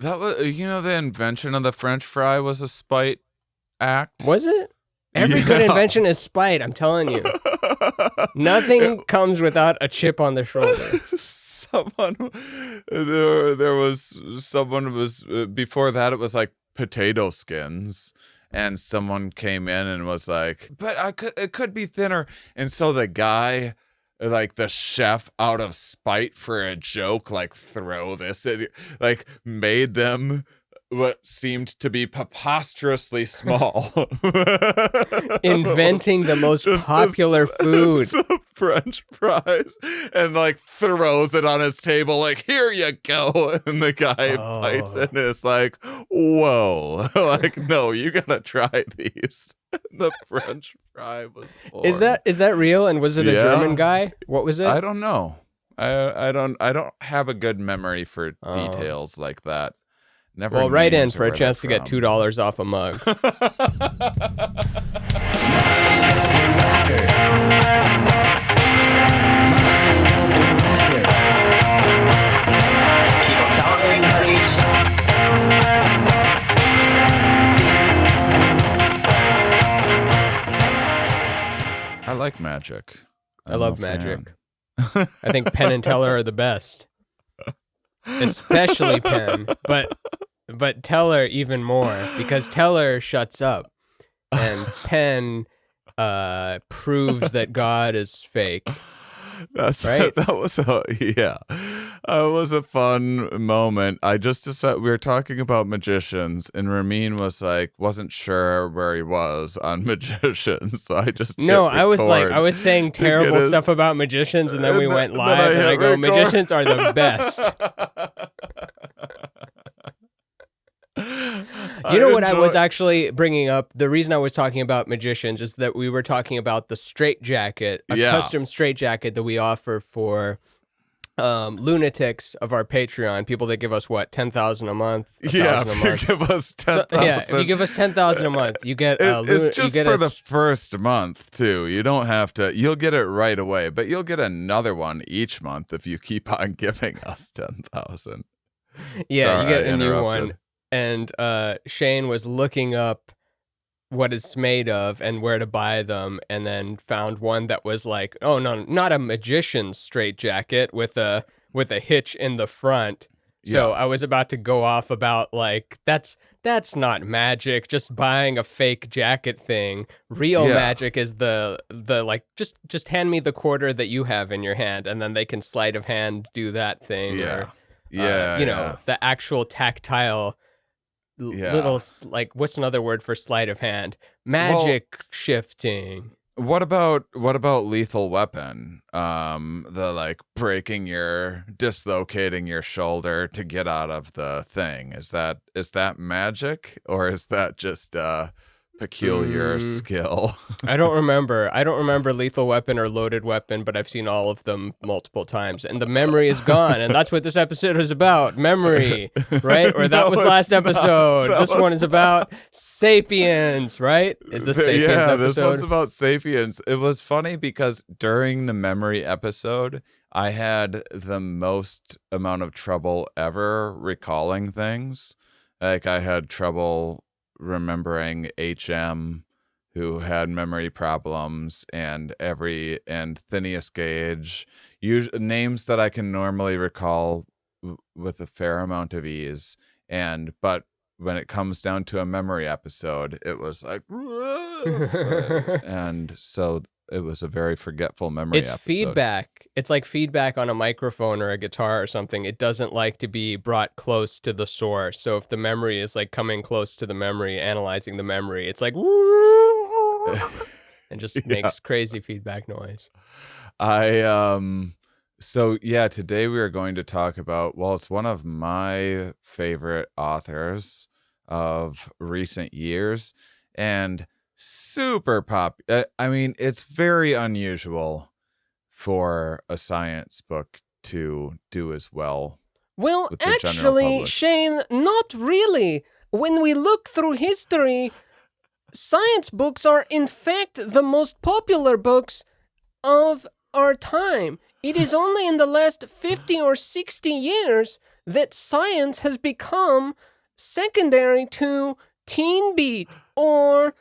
That was, the invention of the French fry was a spite act. Was it? Every good invention is spite, I'm telling you. Nothing comes without a chip on the shoulder. Someone was before that, it was like potato skins. And someone came in and was like, but it could be thinner. And so the guy, like the chef, out of spite for a joke, like throw this, like made them what seemed to be preposterously small. Inventing the most popular food. French fries, and like throws it on his table like, here you go. And the guy bites it and it's like, whoa. Like, no, you gotta try these. The French fry was born. Is that real? And was it a German guy? What was it? I don't know. I don't have a good memory for details like that. Never. Well, write in for a chance to get $2 off a mug. I like magic. I love magic. I think Penn and Teller are the best. Especially Penn, but Teller even more, because Teller shuts up and Penn proves that God is fake. That's right. That was a fun moment. I just decided we were talking about magicians, and Ramin wasn't sure where he was on magicians, so I just I was saying terrible stuff about magicians, and then we went live, and I go, magicians are the best. You know what I was actually bringing up? The reason I was talking about magicians is that we were talking about the straitjacket, a custom straitjacket that we offer for lunatics of our Patreon, people that give us $10,000 a month. If you give us 10,000. If you give us 10,000 a month, you get. It's just for the first month too. You don't have to. You'll get it right away, but you'll get another one each month if you keep on giving us 10,000. Yeah, Sorry, you get a new one. And Shane was looking up what it's made of and where to buy them, and then found one that was like, oh no, not a magician's straitjacket with a hitch in the front. So I was about to go off about like that's not magic, just buying a fake jacket thing. Real magic is the like just hand me the quarter that you have in your hand, and then they can sleight of hand do that thing. The actual tactile little, like, what's another word for sleight of hand? Magic shifting. What about Lethal Weapon? The like dislocating your shoulder to get out of the thing. Is that magic, or is that just peculiar skill? I don't remember Lethal Weapon or Loaded Weapon, but I've seen all of them multiple times, and the memory is gone, and that's what this episode is about, memory, right? Or that was last episode. This one is about Sapiens, right? Is the Sapiens episode? This one's about Sapiens. It was funny because during the memory episode, I had the most amount of trouble ever recalling things. Like, I had trouble remembering HM, who had memory problems, and Phineas Gage, names that I can normally recall with a fair amount of ease. But when it comes down to a memory episode, it was like, and so it was a very forgetful memory episode. It's feedback. It's like feedback on a microphone or a guitar or something. It doesn't like to be brought close to the source. So if the memory is like coming close to the memory, analyzing the memory, it's like, and just makes crazy feedback noise. Today we are going to talk about, it's one of my favorite authors of recent years, and super pop. I mean, it's very unusual for a science book to do as well. Well, actually, Shane, not really. When we look through history, science books are in fact the most popular books of our time. It is only in the last 50 or 60 years that science has become secondary to Teen Beat or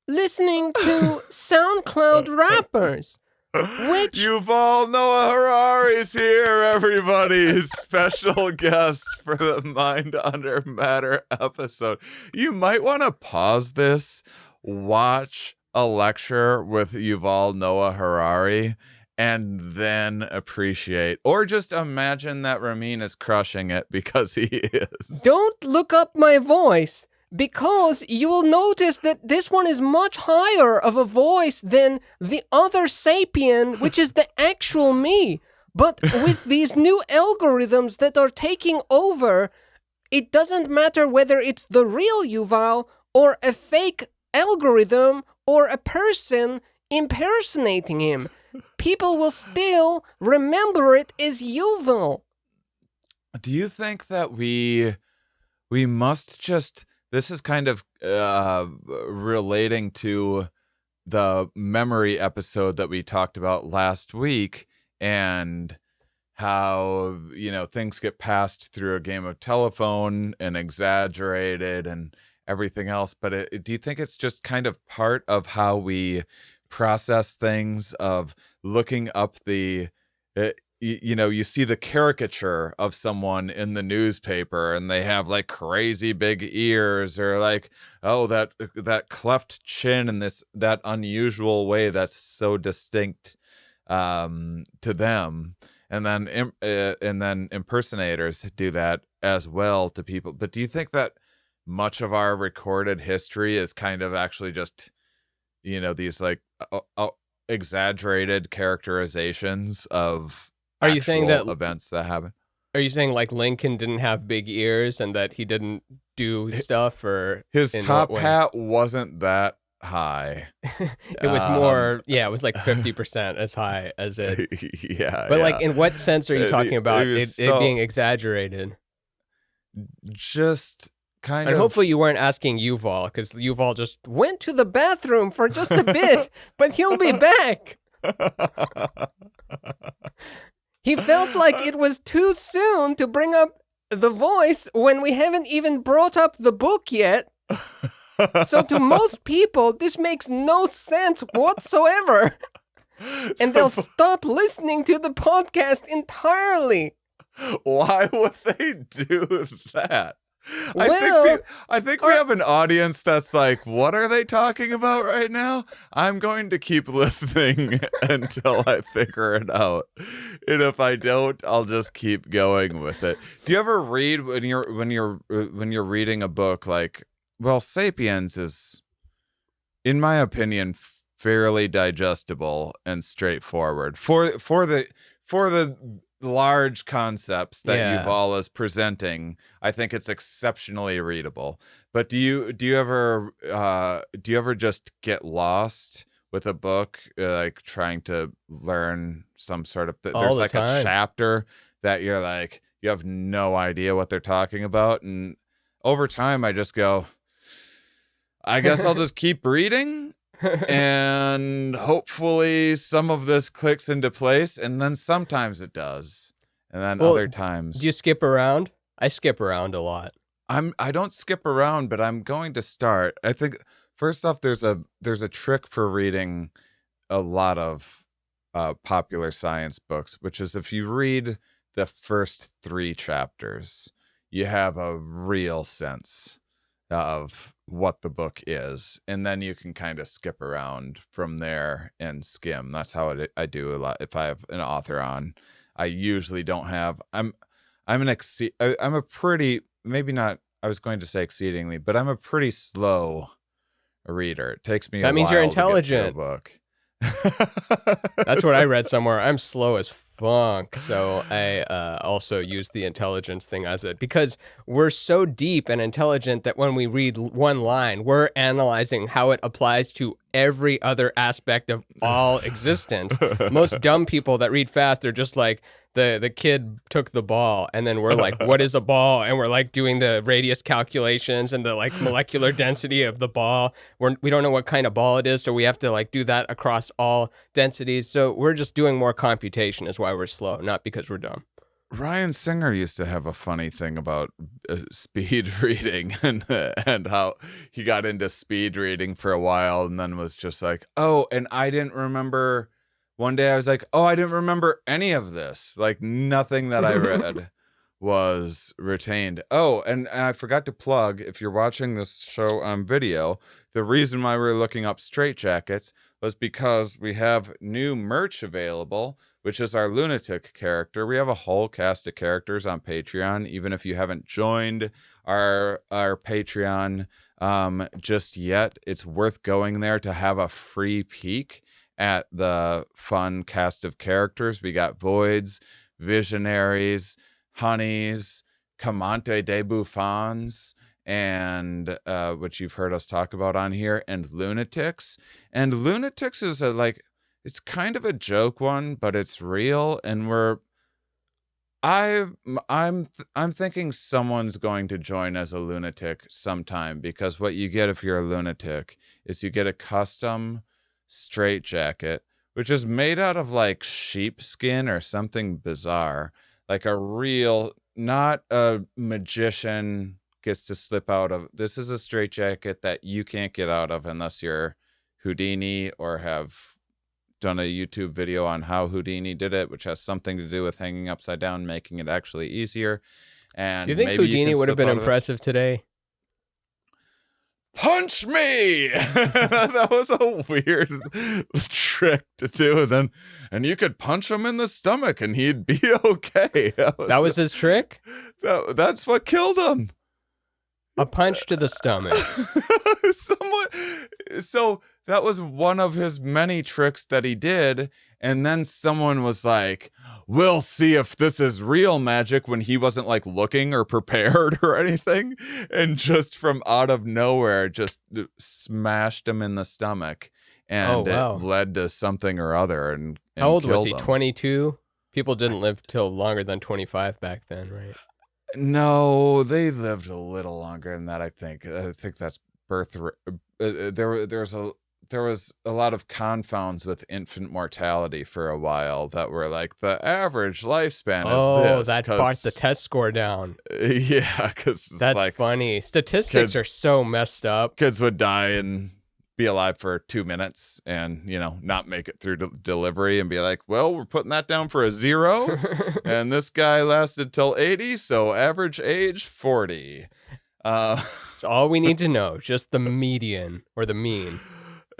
listening to SoundCloud rappers. Which Yuval Noah Harari's here, everybody. Special guest for the Mind Under Matter episode. You might want to pause this, watch a lecture with Yuval Noah Harari, and then appreciate, or just imagine that Ramin is crushing it because he is. Don't look up my voice, because you will notice that this one is much higher of a voice than the other Sapien, which is the actual me. But with these new algorithms that are taking over, it doesn't matter whether it's the real Yuval or a fake algorithm or a person impersonating him. People will still remember it as Yuval. Do you think that we must just... This is kind of relating to the memory episode that we talked about last week, and how, things get passed through a game of telephone and exaggerated and everything else. But do you think it's just kind of part of how we process things, of looking up the... you see the caricature of someone in the newspaper and they have like crazy big ears, or like, oh, that cleft chin in that unusual way that's so distinct to them. And then impersonators do that as well to people. But do you think that much of our recorded history is kind of actually just, these like exaggerated characterizations of... Are you saying that events that happen? Are you saying like Lincoln didn't have big ears and that he didn't do stuff, or his top hat wasn't that high? It was more, it was like 50% as high as it. Yeah. But like, in what sense are you talking about it being exaggerated? Just kind of. And hopefully you weren't asking Yuval, because Yuval just went to the bathroom for just a bit, but he'll be back. He felt like it was too soon to bring up the voice when we haven't even brought up the book yet. So to most people, this makes no sense whatsoever. And they'll stop listening to the podcast entirely. Why would they do that? I think we have an audience that's like, what are they talking about right now? I'm going to keep listening until I figure it out. And if I don't, I'll just keep going with it. Do you ever read when you're reading a book like, well, Sapiens is, in my opinion, fairly digestible and straightforward for the large concepts that Yuval is presenting. I think it's exceptionally readable. But do you ever just get lost with a book, like trying to learn some sort of there's like a chapter that you're like, you have no idea what they're talking about, and over time I just go, I guess I'll just keep reading and hopefully some of this clicks into place, and then sometimes it does, and then other times. Do you skip around? I skip around a lot. I don't skip around, but I'm going to start. I think first off, there's a trick for reading a lot of popular science books, which is if you read the first 3 chapters, you have a real sense of what the book is, and then you can kind of skip around from there and skim. That's how I do a lot. If I have an author on, I usually don't have. I'm a pretty, maybe not. I was going to say exceedingly, but I'm a pretty slow reader. It takes me. That means you're To intelligent. get through a book. That's what I read somewhere. I'm slow as funk, so I also use the intelligence thing as it, because we're so deep and intelligent that when we read one line, we're analyzing how it applies to every other aspect of all existence. Most dumb people that read fast, they're just like, the kid took the ball, and then we're like, what is a ball? And we're like doing the radius calculations and the like molecular density of the ball. We don't know what kind of ball it is, so we have to like do that across all densities. So we're just doing more computation is why we're slow, not because we're dumb. Ryan Singer used to have a funny thing about speed reading and how he got into speed reading for a while and then was just like, oh, and I didn't remember. One day I was like, oh, I didn't remember any of this. Like nothing that I read was retained. Oh, and I forgot to plug, if you're watching this show on video, the reason why we're looking up straitjackets was because we have new merch available, which is our lunatic character. We have a whole cast of characters on Patreon. Even if you haven't joined our Patreon just yet, it's worth going there to have a free peek at the fun cast of characters. We got Voids, Visionaries, Honeys, Comante de Buffons, and which you've heard us talk about on here, and Lunatics. And Lunatics is it's kind of a joke one, but it's real, and I'm thinking someone's going to join as a lunatic sometime, because what you get if you're a lunatic is you get a custom straitjacket, which is made out of like sheepskin or something bizarre, like a real, not a magician gets to slip out of. This is a straitjacket that you can't get out of unless you're Houdini or have done a YouTube video on how Houdini did it, which has something to do with hanging upside down, making it actually easier. And do you think maybe Houdini would have been impressive today? Punch me! That was a weird trick to do. And you could punch him in the stomach and he'd be okay. That was his trick? That's what killed him. A punch to the stomach. So that was one of his many tricks that he did. And then someone was like, we'll see if this is real magic, when he wasn't like looking or prepared or anything. And just from out of nowhere, just smashed him in the stomach. And it led to something or other. And how old was he? him. 22? People didn't live till longer than 25 back then, right? No, they lived a little longer than that. I think that's birth. There was a lot of confounds with infant mortality for a while that were like the average lifespan is this. Oh, that brought the test score down. Yeah, because that's like, funny. Statistics are so messed up. Kids would die and be alive for 2 minutes and, not make it through delivery and be like, well, we're putting that down for a 0. And this guy lasted till 80, so average age 40. It's all we need to know. Just the median or the mean.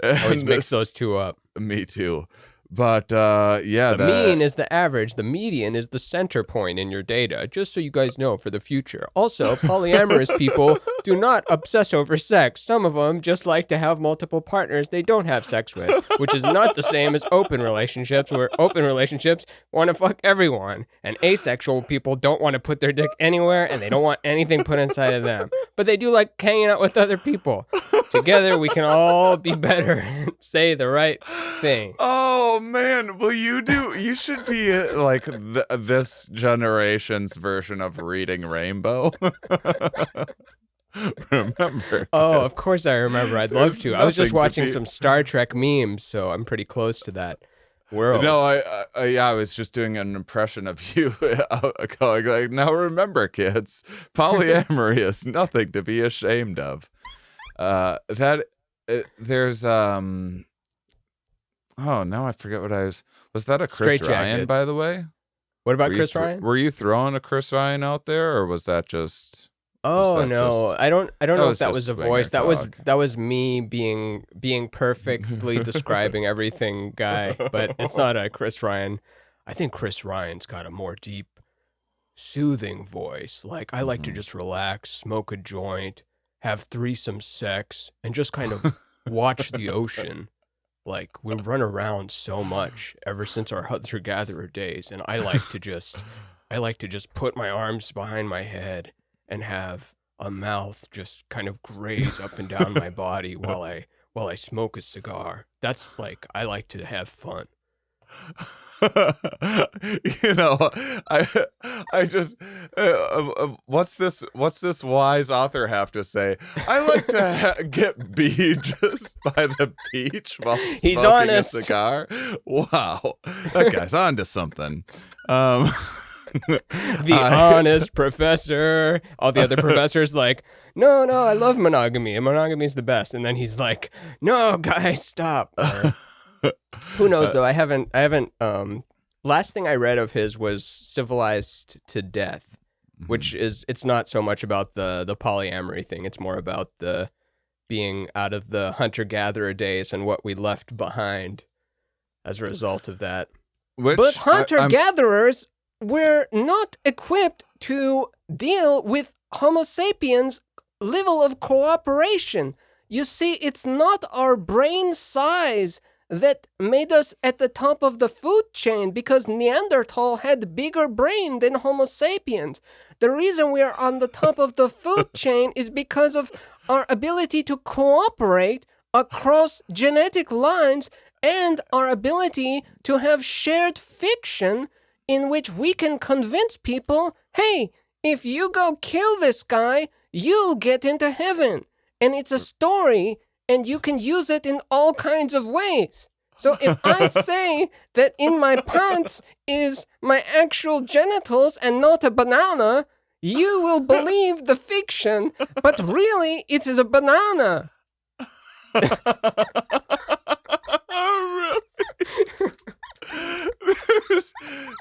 Always mix those two up. Me too. But the mean is the average. The median is the center point in your data, just so you guys know for the future. Also, polyamorous people do not obsess over sex. Some of them just like to have multiple partners they don't have sex with, which is not the same as open relationships, where open relationships want to fuck everyone. And asexual people don't want to put their dick anywhere, and they don't want anything put inside of them. But they do like hanging out with other people. Together, we can all be better and say the right thing. Oh, man. Well, you should be like this generation's version of Reading Rainbow. Remember? Oh, of course I remember. I'd love to. I was just watching some Star Trek memes, so I'm pretty close to that world. No, I was just doing an impression of you going like, now remember, kids, polyamory is nothing to be ashamed of. There's oh, now I forget what was that a Chris Ryan, by the way? What about Chris Ryan? Were you throwing a Chris Ryan out there, or was that just? Oh no, I don't know if that was a voice. That was me being perfectly describing everything, guy. But it's not a Chris Ryan. I think Chris Ryan's got a more deep, soothing voice. Like, I like to just relax, smoke a joint, have threesome sex, and just kind of watch the ocean. Like, we run around so much ever since our hunter-gatherer days, and I like to just put my arms behind my head and have a mouth just kind of graze up and down my body while I smoke a cigar. That's like, I like to have fun. I just what's this wise author have to say? I like to get just by the beach while He's smoking honest. a cigar. Wow, that guy's onto something. The honest professor. All the other professors like, no, I love monogamy. And monogamy is the best. And then he's like, no, guys, stop. Who knows though? I haven't. Last thing I read of his was Civilized to Death, which is, it's not so much about the polyamory thing. It's more about the being out of the hunter-gatherer days and what we left behind as a result of that. But hunter-gatherers were not equipped to deal with Homo sapiens' level of cooperation. You see, it's not our brain size that made us at the top of the food chain, because Neanderthal had bigger brain than Homo sapiens. The reason we are on the top of the food chain is because of our ability to cooperate across genetic lines and our ability to have shared fiction in which we can convince people, hey, if you go kill this guy, you'll get into heaven. And it's a story, and you can use it in all kinds of ways. So if I say that in my pants is my actual genitals and not a banana, you will believe the fiction, but really it is a banana.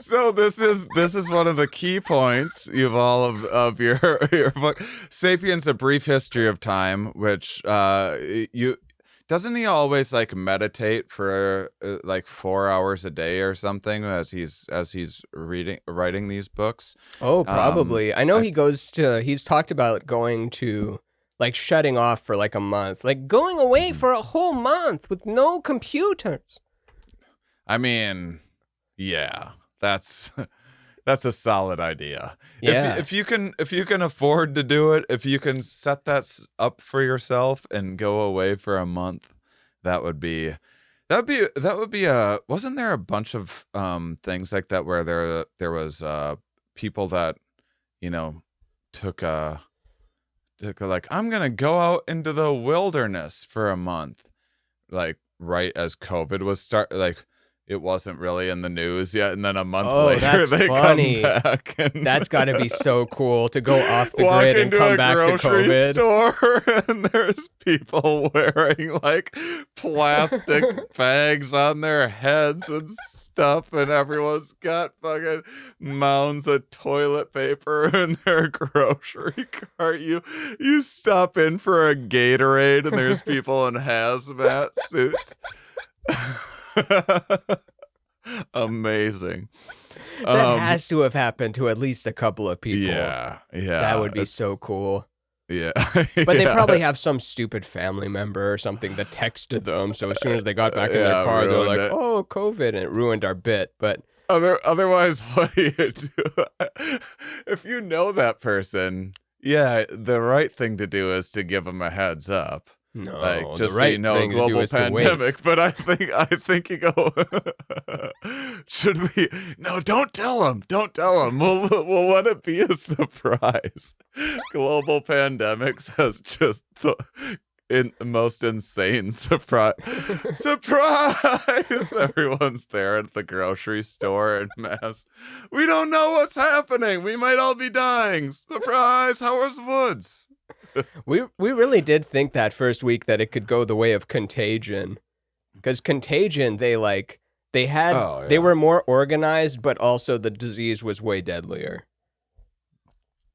So this is one of the key points, Yuval, of your book, Sapiens: A Brief History of Time, which doesn't he always like meditate for like 4 hours a day or something as he's writing these books? Oh, probably. I know he's talked about going to, like, shutting off for like a month, like going away for a whole month with no computers. I mean, yeah, that's a solid idea. Yeah. If you can afford to do it, if you can set that up for yourself and go away for a month, that would be wasn't there a bunch of things like that where there was people that, you know, took like, I'm gonna go out into the wilderness for a month, like right as COVID was like. It wasn't really in the news yet, and then a month later they funny. come back. And that's got to be so cool to go off the grid and come back to COVID. Store, and there's people wearing like plastic bags on their heads and stuff, and everyone's got fucking mounds of toilet paper in their grocery cart. You stop in for a Gatorade, and there's people in hazmat suits. Amazing. That has to have happened to at least a couple of people. Yeah. That would be so cool. Yeah. But they probably have some stupid family member or something that texted them, so as soon as they got back in their car, they're like, oh, COVID, and it ruined our bit. But otherwise, what do you do? If you know that person, yeah, the right thing to do is to give them a heads up. No, like, just the right so you know, thing global to do is pandemic. But I think you go. Should we? No, don't tell him. Don't tell him. We'll let it be a surprise. Global pandemics has just the most insane surprise. Surprise! Everyone's there at the grocery store in mass. We don't know what's happening. We might all be dying. Surprise! Howard's Woods. We really did think that first week that it could go the way of Contagion, because Contagion they were more organized, but also the disease was way deadlier.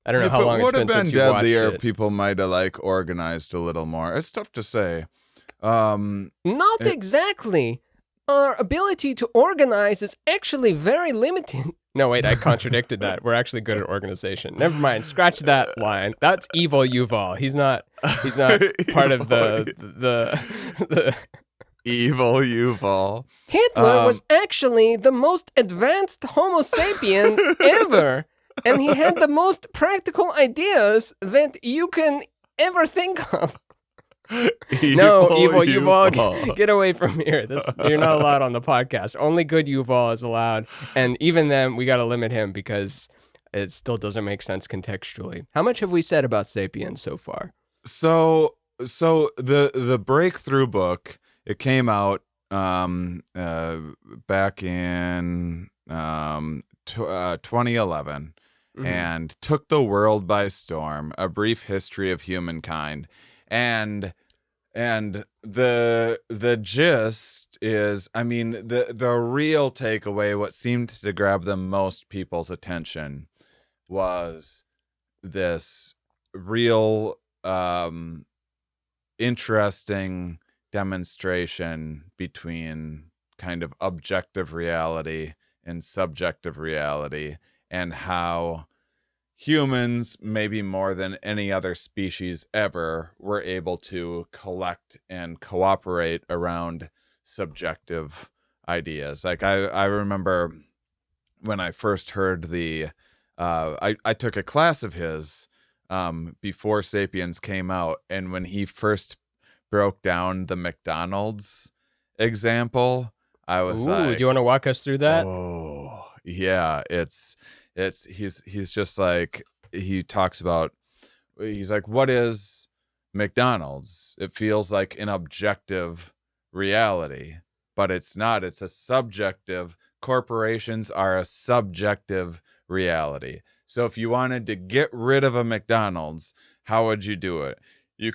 I don't know how long it's been since you watched it. If it would have been deadlier, people might have like organized a little more. It's tough to say. Not exactly. Our ability to organize is actually very limited. No, wait, I contradicted that. We're actually good at organization. Never mind. Scratch that line. That's evil Yuval. He's not part of the evil Yuval. Hitler was actually the most advanced Homo sapien ever. And he had the most practical ideas that you can ever think of. Evil Yuval, get away from here. You're not allowed on the podcast. Only good Yuval is allowed. And even then, we got to limit him because it still doesn't make sense contextually. How much have we said about Sapiens so far? So the breakthrough book, it came out back in 2011, Mhm. and took the world by storm. A Brief History of Humankind, and the gist is, I mean, the real takeaway, what seemed to grab the most people's attention, was this real interesting demonstration between kind of objective reality and subjective reality, and how humans, maybe more than any other species ever, were able to collect and cooperate around subjective ideas. Like I remember when I first heard I took a class of his before Sapiens came out, and when he first broke down the McDonald's example, I was Ooh, like, do you want to walk us through that? oh yeah, he's just like, he talks about, he's like, what is McDonald's? It feels like an objective reality, but it's not. It's a subjective. Corporations are a subjective reality. So if you wanted to get rid of a McDonald's, how would you do it? You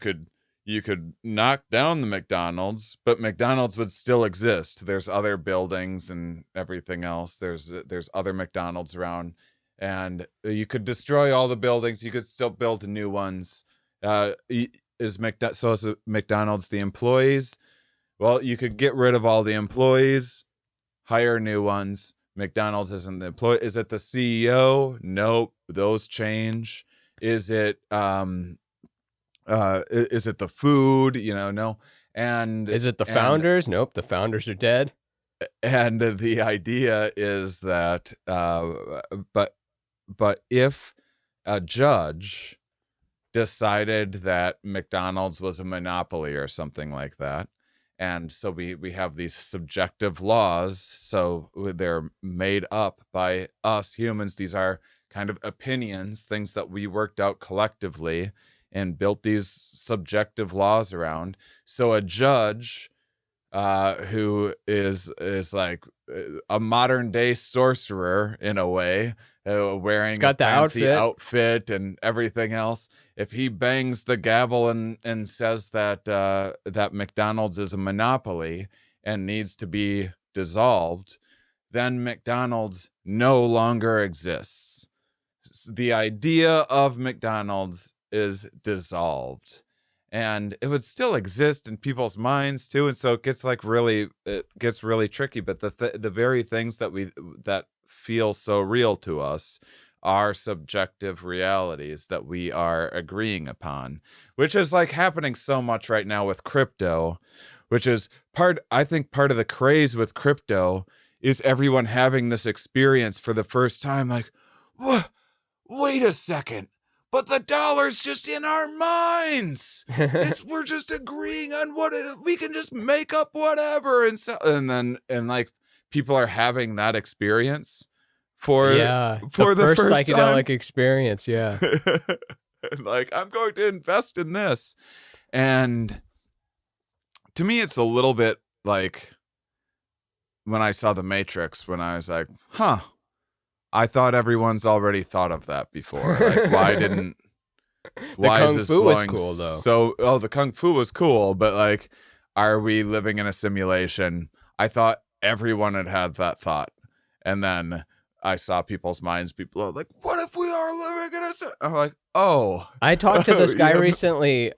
could knock down the McDonald's, but McDonald's would still exist. There's other buildings and everything else. There's other McDonald's around, and you could destroy all the buildings. You could still build new ones. Is McDonald's the employees? Well, you could get rid of all the employees, hire new ones. McDonald's isn't the employee. Is it the CEO? Nope. Those change. Is it is it the food? No. And Is it the and founders? Nope, the founders are dead. and the idea is that but if a judge decided that McDonald's was a monopoly or something like that, and so we have these subjective laws, so they're made up by us humans. These are kind of opinions, things that we worked out collectively and built these subjective laws around. So a judge who is like a modern day sorcerer in a way, wearing a got the fancy outfit. outfit and everything else. If he bangs the gavel and says that that McDonald's is a monopoly and needs to be dissolved, then McDonald's no longer exists. The idea of McDonald's is dissolved, and it would still exist in people's minds too, and so it gets really tricky. But the very things that feel so real to us are subjective realities that we are agreeing upon, which is like happening so much right now with crypto, which is I think part of the craze with crypto is everyone having this experience for the first time, like, wait a second, but the dollar's just in our minds. We're just agreeing on what we can just make up whatever, and like people are having that experience for the the first first psychedelic time. experience. Yeah. Like, I'm going to invest in this, and to me, it's a little bit like when I saw The Matrix, when I was like, huh. I thought everyone's already thought of that before. Like, why didn't? Why Kung is this Fu was blowing cool, though. the Kung Fu was cool, but like, are we living in a simulation? I thought everyone had that thought, and then I saw people's minds. People are like, "What if we are living in a?" I'm like, "Oh." I talked to this guy Yeah. recently.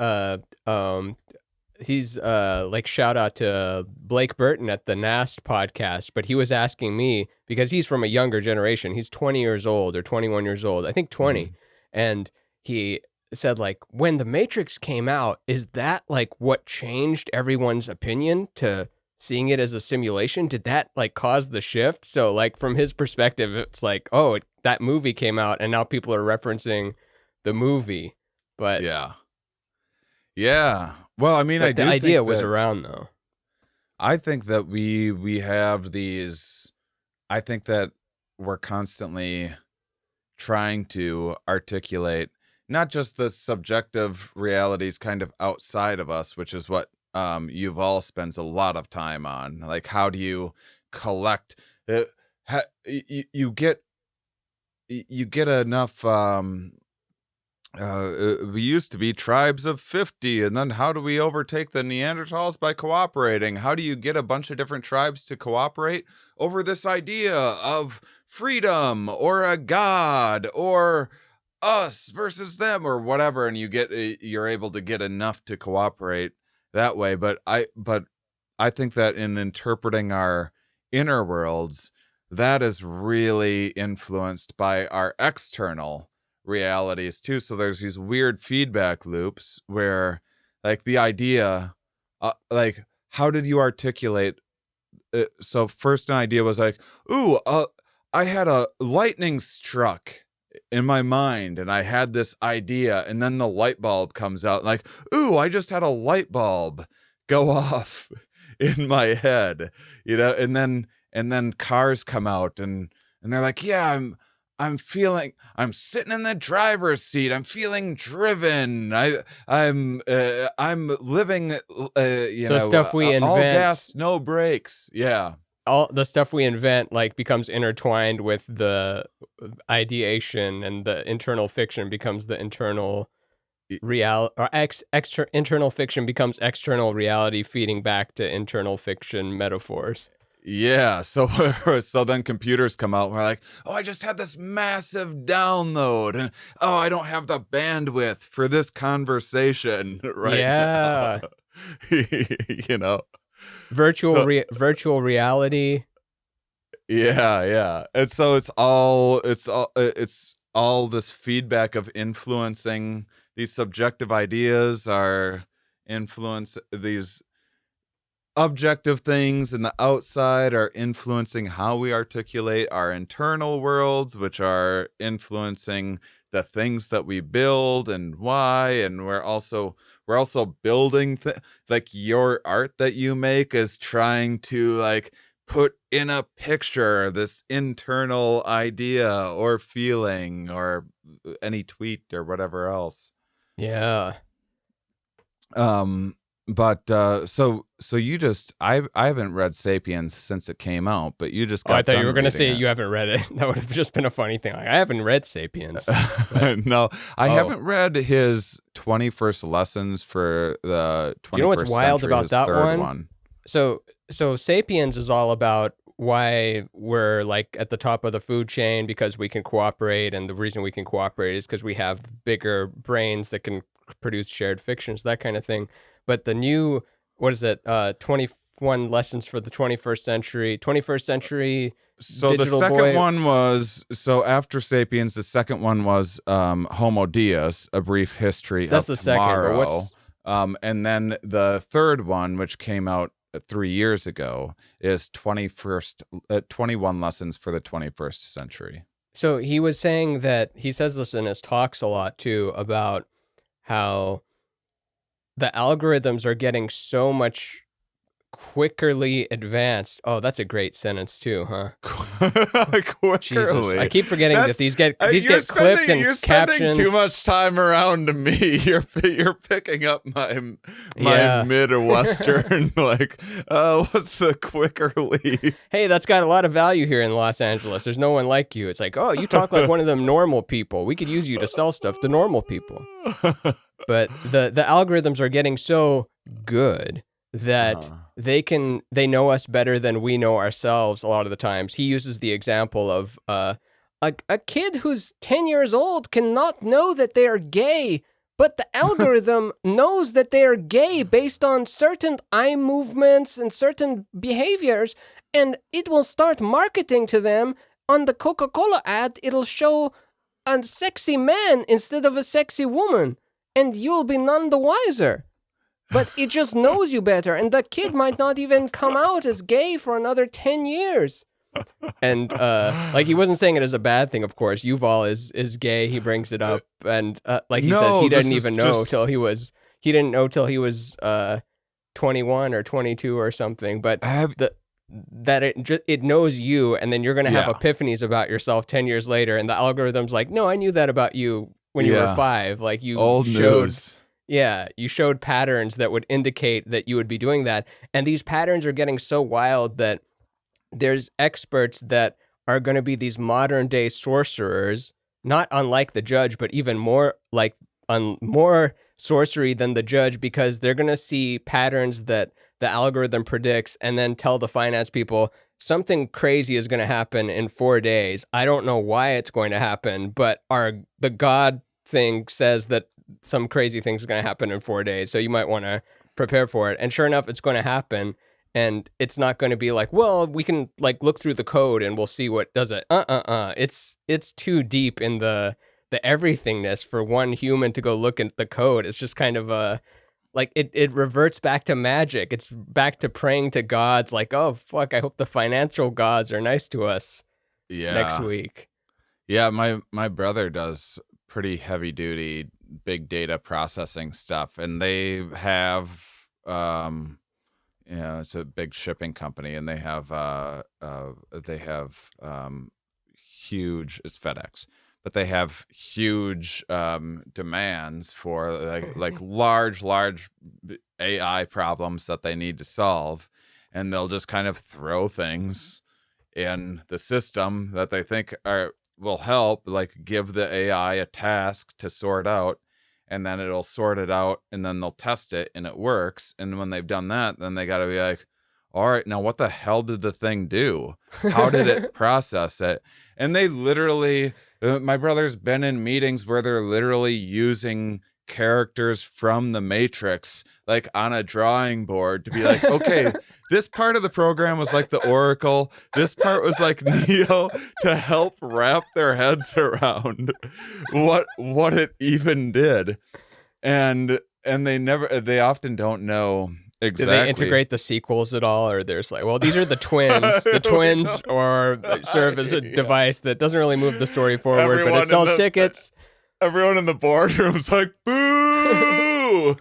He's like, shout out to Blake Burton at the Nast podcast, but he was asking me, because he's from a younger generation. He's 20 years old or 21 years old, I think 20. Mhm. And he said, like, when The Matrix came out, is that like what changed everyone's opinion to seeing it as a simulation? Did that like cause the shift? So like from his perspective, it's like, oh, that movie came out and now people are referencing the movie. But Yeah. Well, I mean, I do the think idea was that, around though. I think that we have these. I think that we're constantly trying to articulate not just the subjective realities kind of outside of us, which is what Yuval spends a lot of time on. Like, how do you collect? You get you get enough. We used to be tribes of 50, and then how do we overtake the Neanderthals? By cooperating. How do you get a bunch of different tribes to cooperate over this idea of freedom or a god or us versus them or whatever? And you're able to get enough to cooperate that way. But I think that in interpreting our inner worlds, that is really influenced by our external realities too. So there's these weird feedback loops where, like, the idea, like, how did you articulate? So first, an idea was like, ooh, I had a lightning struck in my mind, and I had this idea, and then the light bulb comes out, like, ooh, I just had a light bulb go off in my head, and then cars come out, and they're like, yeah, I'm sitting in the driver's seat. I'm feeling driven. I'm living, So stuff we all invent, gas, no brakes. Yeah. all the stuff we invent like becomes intertwined with the ideation, and the internal fiction becomes the internal reality, or internal fiction becomes external reality, feeding back to internal fiction metaphors. Yeah, so so then computers come out and we're like, oh, I just had this massive download, and oh, I don't have the bandwidth for this conversation right Yeah. now. Virtual reality. Yeah. And so it's all this feedback of influencing these subjective ideas, are influence these objective things in the outside are influencing how we articulate our internal worlds, which are influencing the things that we build and why. And we're also building like your art that you make is trying to like put in a picture this internal idea or feeling or any tweet or whatever else. Yeah. But so you just I haven't read Sapiens since it came out, but you just got I thought you done were going to say reading it. you haven't read it. That would have just been a funny thing. Like, I haven't read Sapiens. But, No, I haven't read his 21st lessons for the 21st do you know what's wild century, about his that third one? So Sapiens is all about why we're like at the top of the food chain, because we can cooperate, and the reason we can cooperate is because we have bigger brains that can produce shared fictions, that kind of thing. But the new, what is it? 21 lessons for the 21st century. So the second one was, so after Sapiens, the second one was Homo Deus, A Brief History That's of the Tomorrow. second, but And then the third one, which came out 3 years ago, is 21 lessons for the 21st century. So he was saying that, he says this in his talks a lot too, about how the algorithms are getting so much quickerly advanced. Oh, that's a great sentence too, huh? Quickerly. Jesus, I keep forgetting that these get clipped and you're captioned. spending too much time around me. You're picking up my Yeah. Midwestern like, what's the quickerly? Hey, that's got a lot of value here in Los Angeles. There's no one like you. It's like, oh, you talk like one of them normal people. We could use you to sell stuff to normal people. But the algorithms are getting so good that they know us better than we know ourselves a lot of the times. He uses the example of a kid who's 10 years old cannot know that they are gay, but the algorithm knows that they are gay based on certain eye movements and certain behaviors, and it will start marketing to them. On the Coca-Cola ad, it'll show a sexy man instead of a sexy woman, and you'll be none the wiser. But it just knows you better, and the kid might not even come out as gay for another 10 years. And like, he wasn't saying it as a bad thing, of course. Yuval is gay. He brings it up, and like he says, he didn't even know till he was 21 or 22 or something. But it knows you, and then you're gonna have epiphanies about yourself 10 years later, and the algorithm's like, no, I knew that about you when you were 5. Like, you news. Yeah, you showed patterns that would indicate that you would be doing that. And these patterns are getting so wild that there's experts that are going to be these modern day sorcerers, not unlike the judge, but even more like more sorcery than the judge, because they're going to see patterns that the algorithm predicts and then tell the finance people something crazy is going to happen in 4 days. I don't know why it's going to happen, but the God thing says that some crazy thing is going to happen in 4 days. So you might want to prepare for it. And sure enough, it's going to happen. And it's not going to be like, well, we can like look through the code and we'll see what does it. It's too deep in the everythingness for one human to go look at the code. It's just kind of like it reverts back to magic. It's back to praying to gods like, oh, fuck, I hope the financial gods are nice to us next week. Yeah, my brother does pretty heavy duty big data processing stuff, and they have it's a big shipping company, and they have huge, it's FedEx, but they have huge demands for like large AI problems that they need to solve, and they'll just kind of throw things in the system that they think will help, like give the AI a task to sort out, and then it'll sort it out, and then they'll test it, and it works. And when they've done that, then they got to be like, all right, now what the hell did the thing do? How did it process it? And they literally, my brother's been in meetings where they're literally using characters from the Matrix, like on a drawing board, to be like, okay, this part of the program was like the Oracle, this part was like Neo, to help wrap their heads around what it even did. And they often don't know exactly. Do they integrate the sequels at all, or there's like, well, these are the twins. The twins or serve as a device that doesn't really move the story forward, but it sells tickets. Everyone in the boardroom's like, boo!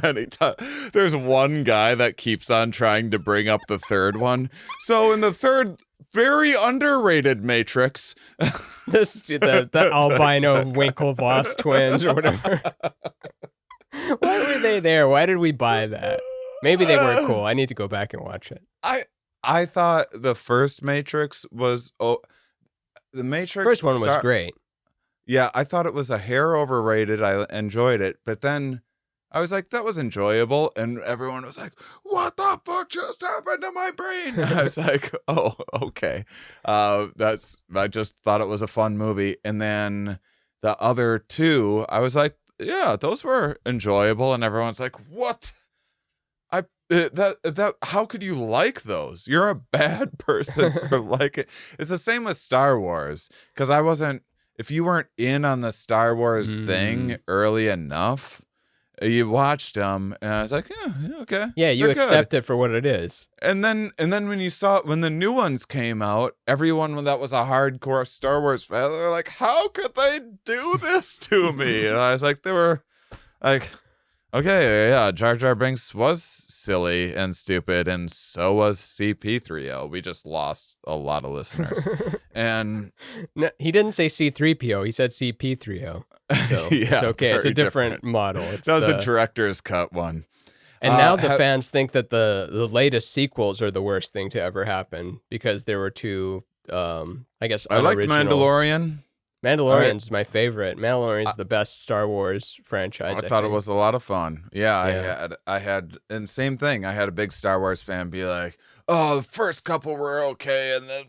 Anytime there's one guy that keeps on trying to bring up the third one. So in the third, very underrated Matrix, the albino Winklevoss twins or whatever. Why were they there? Why did we buy that? Maybe they weren't cool. I need to go back and watch it. I thought the first Matrix was the Matrix first one was great. Yeah, I thought it was a hair overrated. I enjoyed it, but then I was like, that was enjoyable, and everyone was like, what the fuck just happened to my brain? And I was like, oh, okay. I just thought it was a fun movie. And then the other two, I was like, yeah, those were enjoyable, and everyone's like, what? How could you like those? You're a bad person for like it. It's the same with Star Wars, because if you weren't in on the Star Wars thing early enough, you watched them, and I was like, yeah, okay. Yeah, you accept it for what it is. And then when the new ones came out, everyone that was a hardcore Star Wars fan, they're like, how could they do this to me? And I was like, they were like, okay, yeah, Jar Jar Binks was silly and stupid, and so was CP3O. We just lost a lot of listeners. And no, he didn't say C3PO, he said CP3O. So yeah, it's okay. It's a different model. That was the director's cut one. And now the fans think that the latest sequels are the worst thing to ever happen because there were two, I guess, I liked Mandalorian. Mandalorian's my favorite. Mandalorian's the best Star Wars franchise. I thought it was a lot of fun. Yeah, I had, and same thing. I had a big Star Wars fan be like, "Oh, the first couple were okay," and then,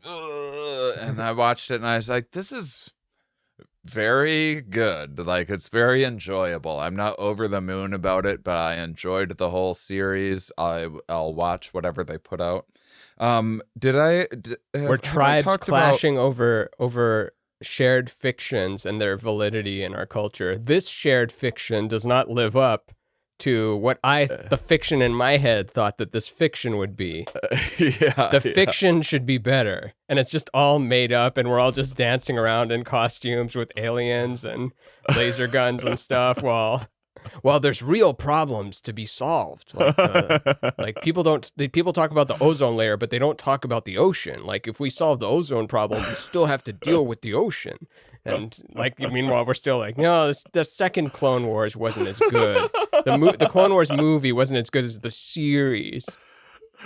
and I watched it, and I was like, "This is very good. Like, it's very enjoyable. I'm not over the moon about it, but I enjoyed the whole series. I'll watch whatever they put out." Were tribes clashing over shared fictions and their validity in our culture? This shared fiction does not live up to what the fiction in my head thought that this fiction would be. The fiction should be better, and it's just all made up, and we're all just dancing around in costumes with aliens and laser guns and stuff while there's real problems to be solved. Like people talk about the ozone layer, but they don't talk about the ocean. Like, if we solve the ozone problem, we still have to deal with the ocean. And like, meanwhile, we're still like, no, the second Clone Wars wasn't as good. The Clone Wars movie wasn't as good as the series.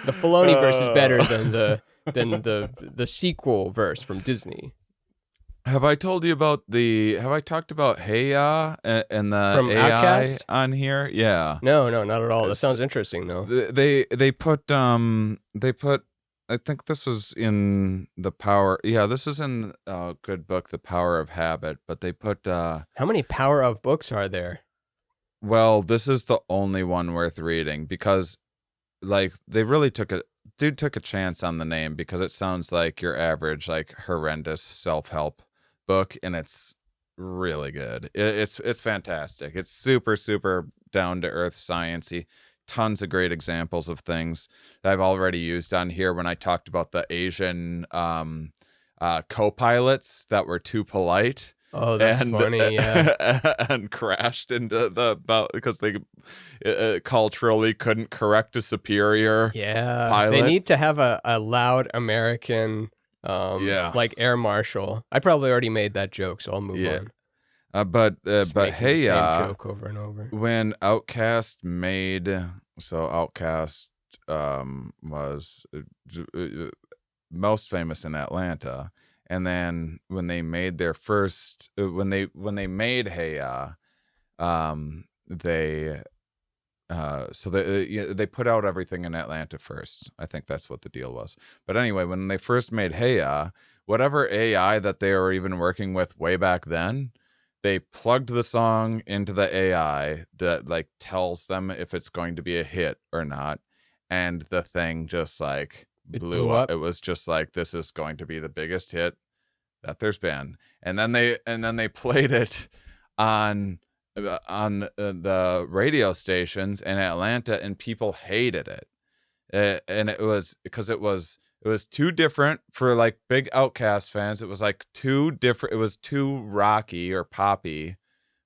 The Filoniverse is better than than the sequel verse from Disney. Have I told you about have I talked about Hey Ya and the From AI Outkast? on here? Yeah. No, not at all. That It's- sounds interesting though. they put I think this was in the power. Yeah, this is in a good book, The Power of Habit, but they put How many Power of books are there? well, this is the only one worth reading because like they really took a chance on the name because it sounds like your average like horrendous self-help book, and it's really good. It's fantastic. It's super super down to earth sciencey. Tons of great examples of things that I've already used on here when I talked about the Asian co-pilots that were too polite Oh, that's and funny. Yeah. and crashed into the boat because they culturally couldn't correct a superior Yeah. pilot. They need to have a loud American Yeah. like air marshal. I probably already made that joke, so I'll move Yeah. on. But Just making the hey, same joke over and over. when Outkast made Outkast was most famous in Atlanta, and then when they made their first when they made Hey Ya, they they put out everything in Atlanta first. I think that's what the deal was. But anyway, when they first made Hey Ya, whatever AI that they were even working with way back then, they plugged the song into the AI that like tells them if it's going to be a hit or not, and the thing just like It blew up. It was just like, this is going to be the biggest hit that there's been. And then they played it on the radio stations in Atlanta, and people hated it. And it was because it was too different for like big Outkast fans. It was like too different. It was too rocky or poppy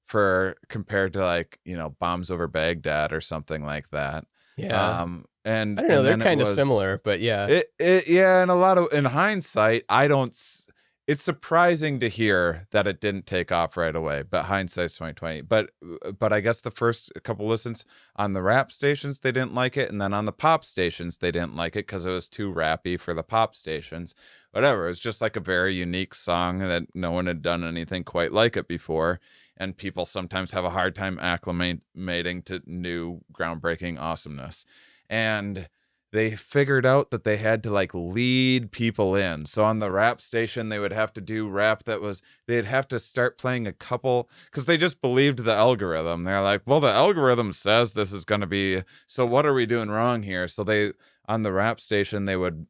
for compared to like, Bombs Over Baghdad or something like that. Yeah. And I don't know, they're then it kind of was- similar, but yeah. yeah, and in hindsight, it's surprising to hear that it didn't take off right away, but hindsight's 2020. But I guess the first couple listens on the rap stations they didn't like it, and then on the pop stations they didn't like it because it was too rappy for the pop stations. Whatever, it was just like a very unique song that no one had done anything quite like it before, and people sometimes have a hard time acclimating to new groundbreaking awesomeness. And they figured out that they had to like lead people in. So on the rap station, they would have to do rap they'd have to start playing a couple because they just believed the algorithm. They're like, well, the algorithm says this is going to be, so what are we doing wrong here? So on the rap station, they would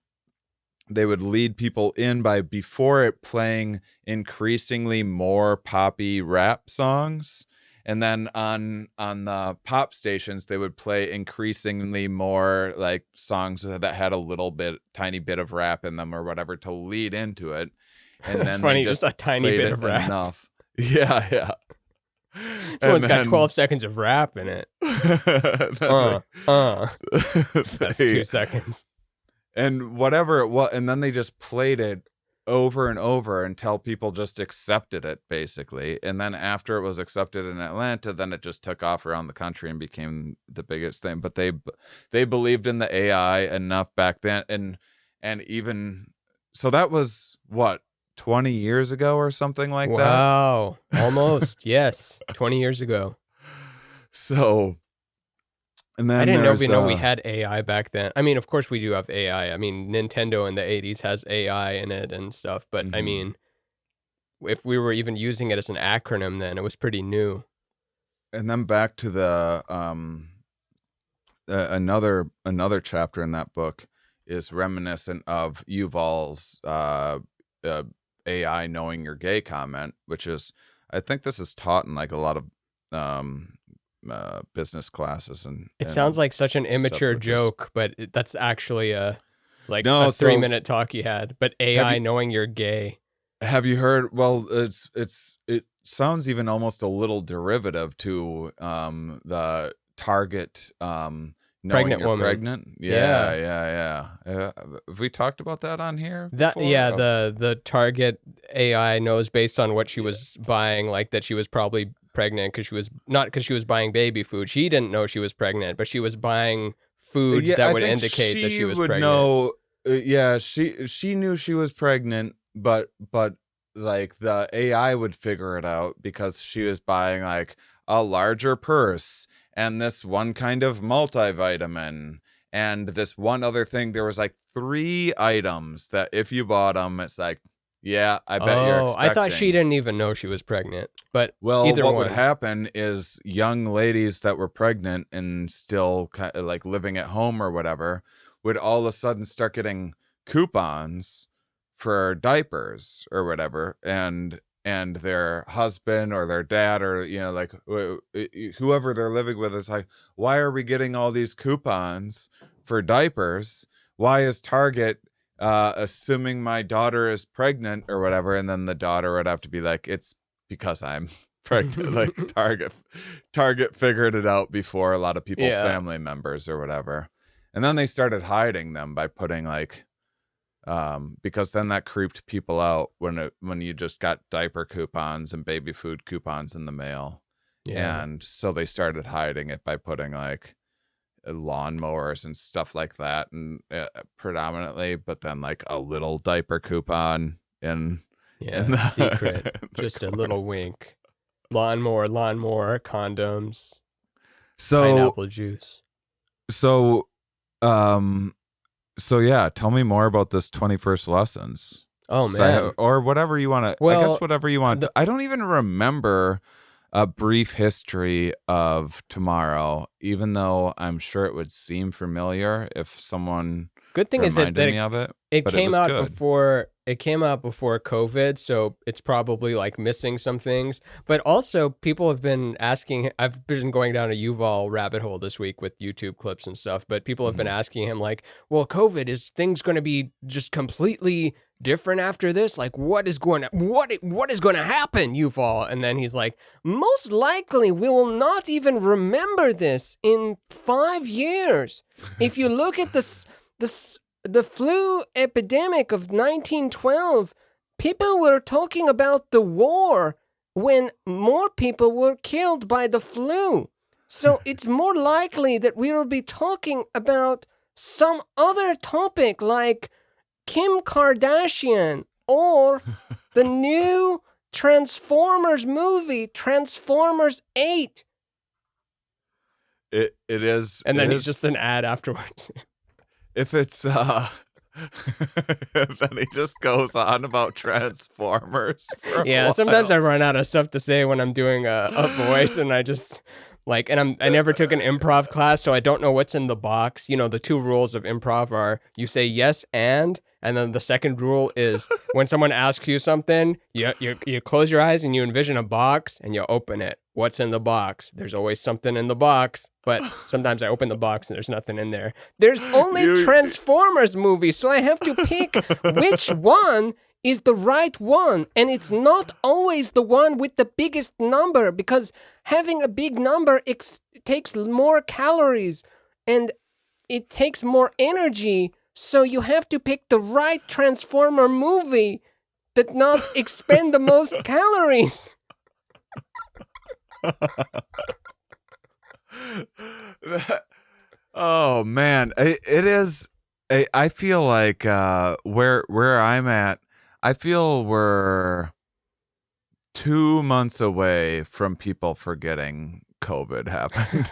lead people in by before it playing increasingly more poppy rap songs. And then on the pop stations, they would play increasingly more like songs that had a tiny bit of rap in them or whatever to lead into it. And That's then funny, they just a tiny played bit it of rap. enough. Yeah. Someone's got 12 seconds of rap in it. That's 2 seconds. And whatever it was, and then they just played it over and over until people just accepted it, basically. And then after it was accepted in Atlanta, then it just took off around the country and became the biggest thing. But they believed in the AI enough back then, and even so, that was what, 20 years ago or something like that. Wow, almost. Yes, 20 years ago. So. And then I didn't know we had AI back then. I mean, of course we do have AI. I mean, Nintendo in the 80s has AI in it and stuff. But I mean, if we were even using it as an acronym then, it was pretty new. And then back to the another chapter in that book is reminiscent of Yuval's AI knowing you're gay comment, which is, I think this is taught in like a lot of business classes, and it sounds like such an immature joke, but that's actually a 3-minute talk he had. But AI knowing you're gay. Have you heard? Well, it sounds even almost a little derivative to the target knowing pregnant you're woman. Pregnant. Yeah. Have we talked about that on here? Before? The target AI knows based on what she was buying, like that she was probably pregnant because she was buying baby food. She didn't know she was pregnant, but she was buying foods that would indicate that she was pregnant. yeah, she knew she was pregnant, but like the AI would figure it out because she was buying like a larger purse and this one kind of multivitamin and this one other thing. There was like 3 items that if you bought them, it's like, yeah, I bet you're Oh, I thought she expecting. didn't even know she was pregnant. But Well, either what would one. happen is young ladies that were pregnant and still like living at home or whatever would all of a sudden start getting coupons for diapers or whatever, and their husband or their dad or like whoever they're living with is like, why are we getting all these coupons for diapers? Why is Target assuming my daughter is pregnant or whatever? And then the daughter would have to be like, it's because I'm pregnant. Like Target figured it out before a lot of people's Yeah. family members or whatever. And then they started hiding them by putting like because then that creeped people out when you just got diaper coupons and baby food coupons in the mail. Yeah. And so they started hiding it by putting like lawnmowers and stuff like that, and predominantly, but then like a little diaper coupon in Yeah. the Secret. the Just a corner. little wink. Lawnmower, condoms, So pineapple juice. so um so yeah, tell me more about this 21st lessons. Oh man. Or whatever you want to. I Well, guess whatever you want. the, I don't even remember a brief history of tomorrow, even though I'm sure it would seem familiar if someone good thing is that reminded me of it. it But it came was out good. before COVID, so it's probably like missing some things. But also, people have been asking. I've been going down a Yuval rabbit hole this week with YouTube clips and stuff. But people have been Mhm. asking him like, "Well, COVID, is things going to be just completely different after this? Like, what is going to happen, Yuval?" And then he's like, "Most likely, we will not even remember this in 5 years. If you look at the flu epidemic of 1912, people were talking about the war when more people were killed by the flu. So it's more likely that we will be talking about some other topic like Kim Kardashian or the new Transformers movie, Transformers 8. It is. And It then is. he's just an ad afterwards. If it's then he just goes on about Transformers for a Yeah, sometimes while. I run out of stuff to say when I'm doing a voice, and I just like, and I never took an improv class, so I don't know what's in the box. You know, the 2 rules of improv are you say yes and then the second rule is when someone asks you something, you close your eyes and you envision a box and you open it. What's in the box? There's always something in the box, but sometimes I open the box and there's nothing in there. There's only You- Transformers movies, so I have to pick which one is the right one, and it's not always the one with the biggest number, because having a big number takes more calories and it takes more energy, so you have to pick the right Transformer movie that not expend the most calories. Oh man, it is. I feel like where I'm at, I feel we're 2 months away from people forgetting COVID happened.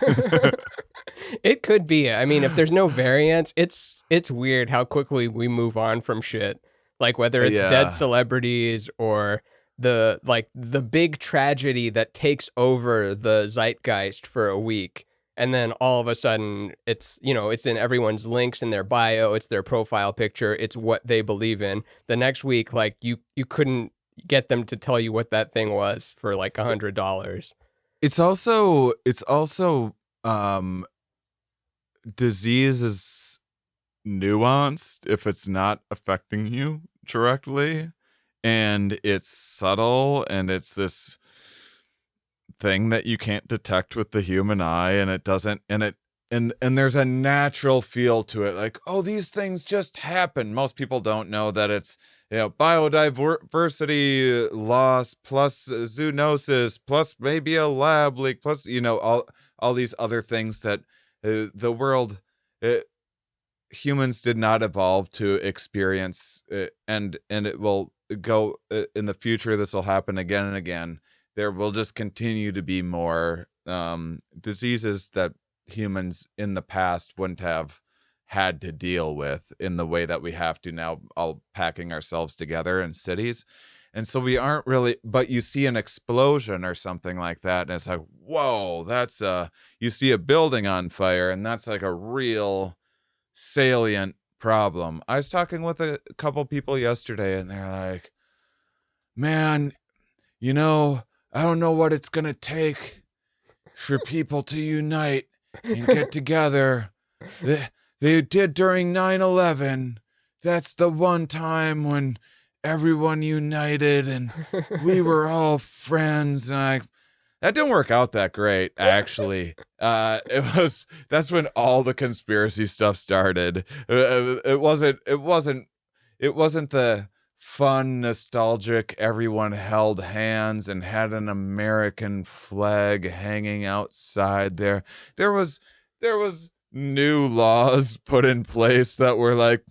It could be. I mean, if there's no variants, it's weird how quickly we move on from shit. Like whether it's dead Yeah. celebrities or the big tragedy that takes over the zeitgeist for a week, and then all of a sudden it's it's in everyone's links in their bio, it's their profile picture, it's what they believe in. The next week, like you couldn't get them to tell you what that thing was for like $100. It's also disease is nuanced if it's not affecting you directly, and it's subtle, and it's this thing that you can't detect with the human eye, and it doesn't, and there's a natural feel to it, like, oh, these things just happen. Most people don't know that it's biodiversity loss plus zoonosis plus maybe a lab leak plus all these other things that the world humans did not evolve to experience, and it will go in the future. This will happen again and again. There will just continue to be more diseases that humans in the past wouldn't have had to deal with in the way that we have to now, all packing ourselves together in cities. And so we aren't really, but you see an explosion or something like that, and it's like, whoa, that's you see a building on fire, and that's like a real salient problem. I was talking with a couple people yesterday, and they're like, man, I don't know what it's gonna take for people to unite and get together. They did during 9/11. That's the one time when everyone united and we were all friends. And that didn't work out that great, actually. That's when all the conspiracy stuff started. It wasn't the fun, nostalgic, everyone held hands and had an American flag hanging outside there. There was new laws put in place that were like,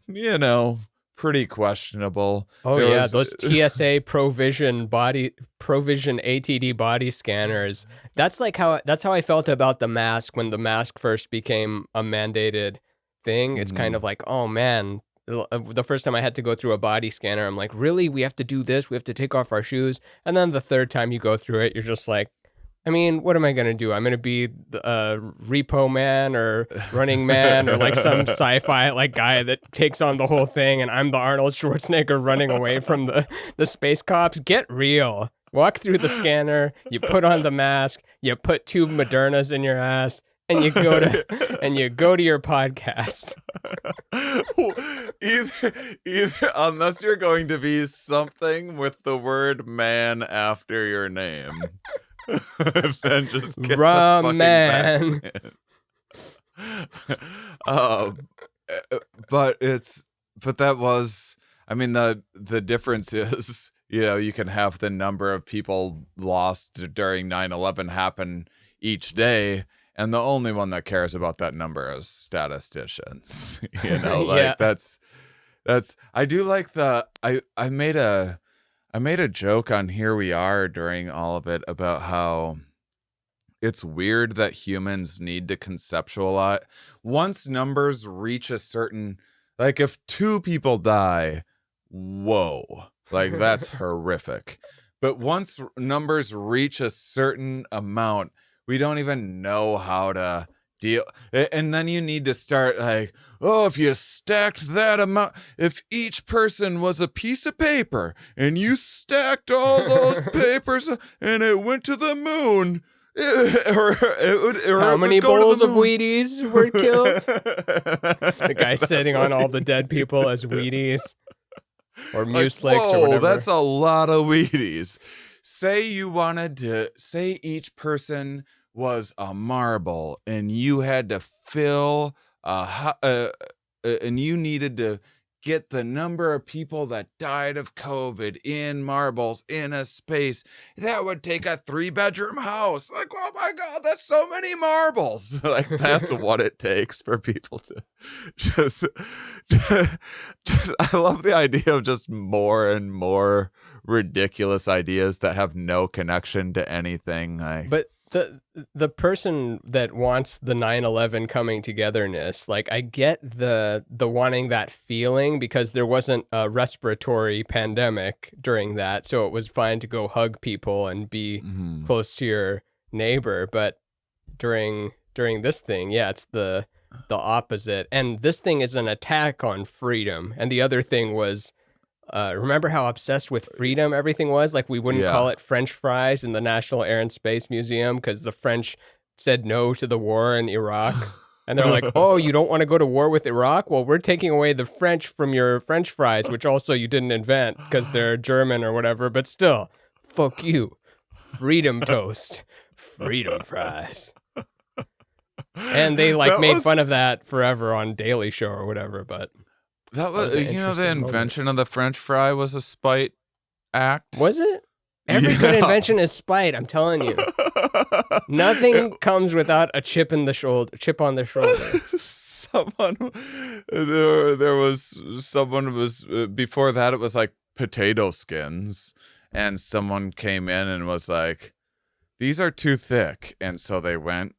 pretty questionable. Oh, those TSA Provision ATD body scanners. That's how I felt about the mask when the mask first became a mandated thing. It's kind of like, oh man, the first time I had to go through a body scanner, I'm like, really? We have to do this? We have to take off our shoes? And then the third time you go through it, you're just like, I mean, what am I going to do? I'm going to be Repo Man or Running Man or like some sci-fi like guy that takes on the whole thing, and I'm the Arnold Schwarzenegger running away from the space cops. Get real. Walk through the scanner, you put on the mask, you put 2 Modernas in your ass, and you go to your podcast. Either unless you're going to be something with the word man after your name. Then just get Ramin. But that was, I mean, the difference is, you can have the number of people lost during 9/11 happen each day, and the only one that cares about that number is statisticians. Yeah. that's I do like I made a joke on Here We Are during all of it about how it's weird that humans need to conceptualize. Once numbers reach a certain, like if 2 people die, whoa, like that's horrific. But once numbers reach a certain amount, we don't even know how to deal. And then you need to start like, oh, if you stacked that amount, if each person was a piece of paper and you stacked all those papers and it went to the moon, how many bowls of Wheaties were killed? The guy sitting on all the dead people as Wheaties or muesli or whatever. That's a lot of Wheaties. Say each person was a marble and you had to fill and you needed to get the number of people that died of COVID in marbles in a space. That would take a 3-bedroom house. Like, oh my God, that's so many marbles. Like, that's what it takes for people to just I love the idea of just more and more ridiculous ideas that have no connection to anything. But the person that wants the 9/11 coming togetherness, like I get the wanting that feeling because there wasn't a respiratory pandemic during that, so it was fine to go hug people and be close to your neighbor. But during this thing, it's the opposite. And this thing is an attack on freedom. And the other thing was, remember how obsessed with freedom everything was? Like we wouldn't call it French fries in the National Air and Space Museum because the French said no to the war in Iraq. And they're like, oh, you don't want to go to war with Iraq? Well, we're taking away the French from your French fries, which also you didn't invent because they're German or whatever. But still, fuck you. Freedom toast. Freedom fries. And they made fun of that forever on Daily Show or whatever, but... That was the invention of the French fry was a spite act. Was it? Every good invention is spite, I'm telling you. Nothing comes without a chip on the shoulder. someone someone was before that it was like potato skins, and someone came in and was like, these are too thick, and so they went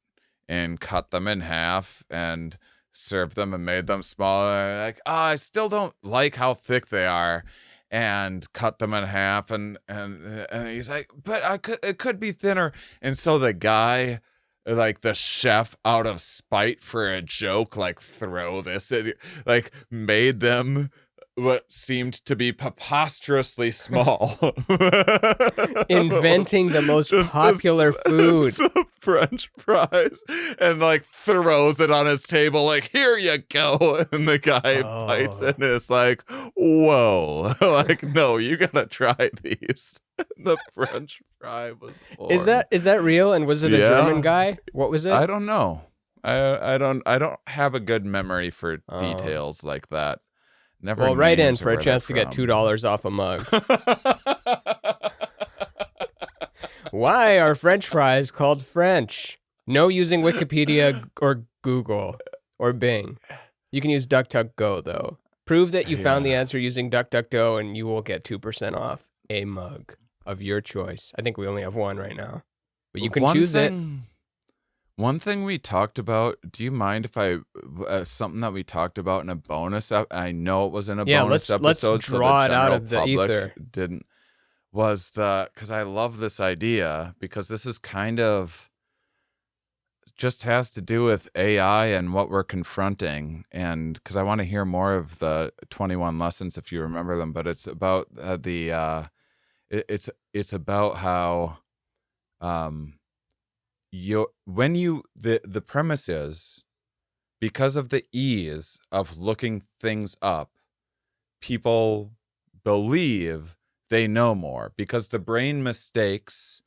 and cut them in half and served them and made them smaller. Like, I still don't like how thick they are, and cut them in half, and he's like, but it could be thinner. And so the guy, like the chef, out of spite for a joke, like throw this at, like made them what seemed to be preposterously small. Inventing the most popular food. French fries, and like throws it on his table like, here you go. And the guy bites it and it's like, whoa. Like, no, you gotta try these. The French fry was born. Is that real? And was it a German guy? What was it? I don't know. I don't have a good memory for details like that. Never. Well, write in for a chance to get $2 off a mug. Why are French fries called French? No using Wikipedia or Google or Bing. You can use DuckDuckGo, though. Prove that you found the answer using DuckDuckGo, and you will get 2% off a mug of your choice. I think we only have one right now, but you can choose it. One thing we talked about, do you mind if I, something that we talked about in a bonus, I know it was in a bonus episode, let's draw it out of the ether. Because I love this idea, because this is kind of, just has to do with AI and what we're confronting, and because I want to hear more of the 21 lessons if you remember them, but it's about it's about how the premise is, because of the ease of looking things up, people believe they know more, because the brain mistakes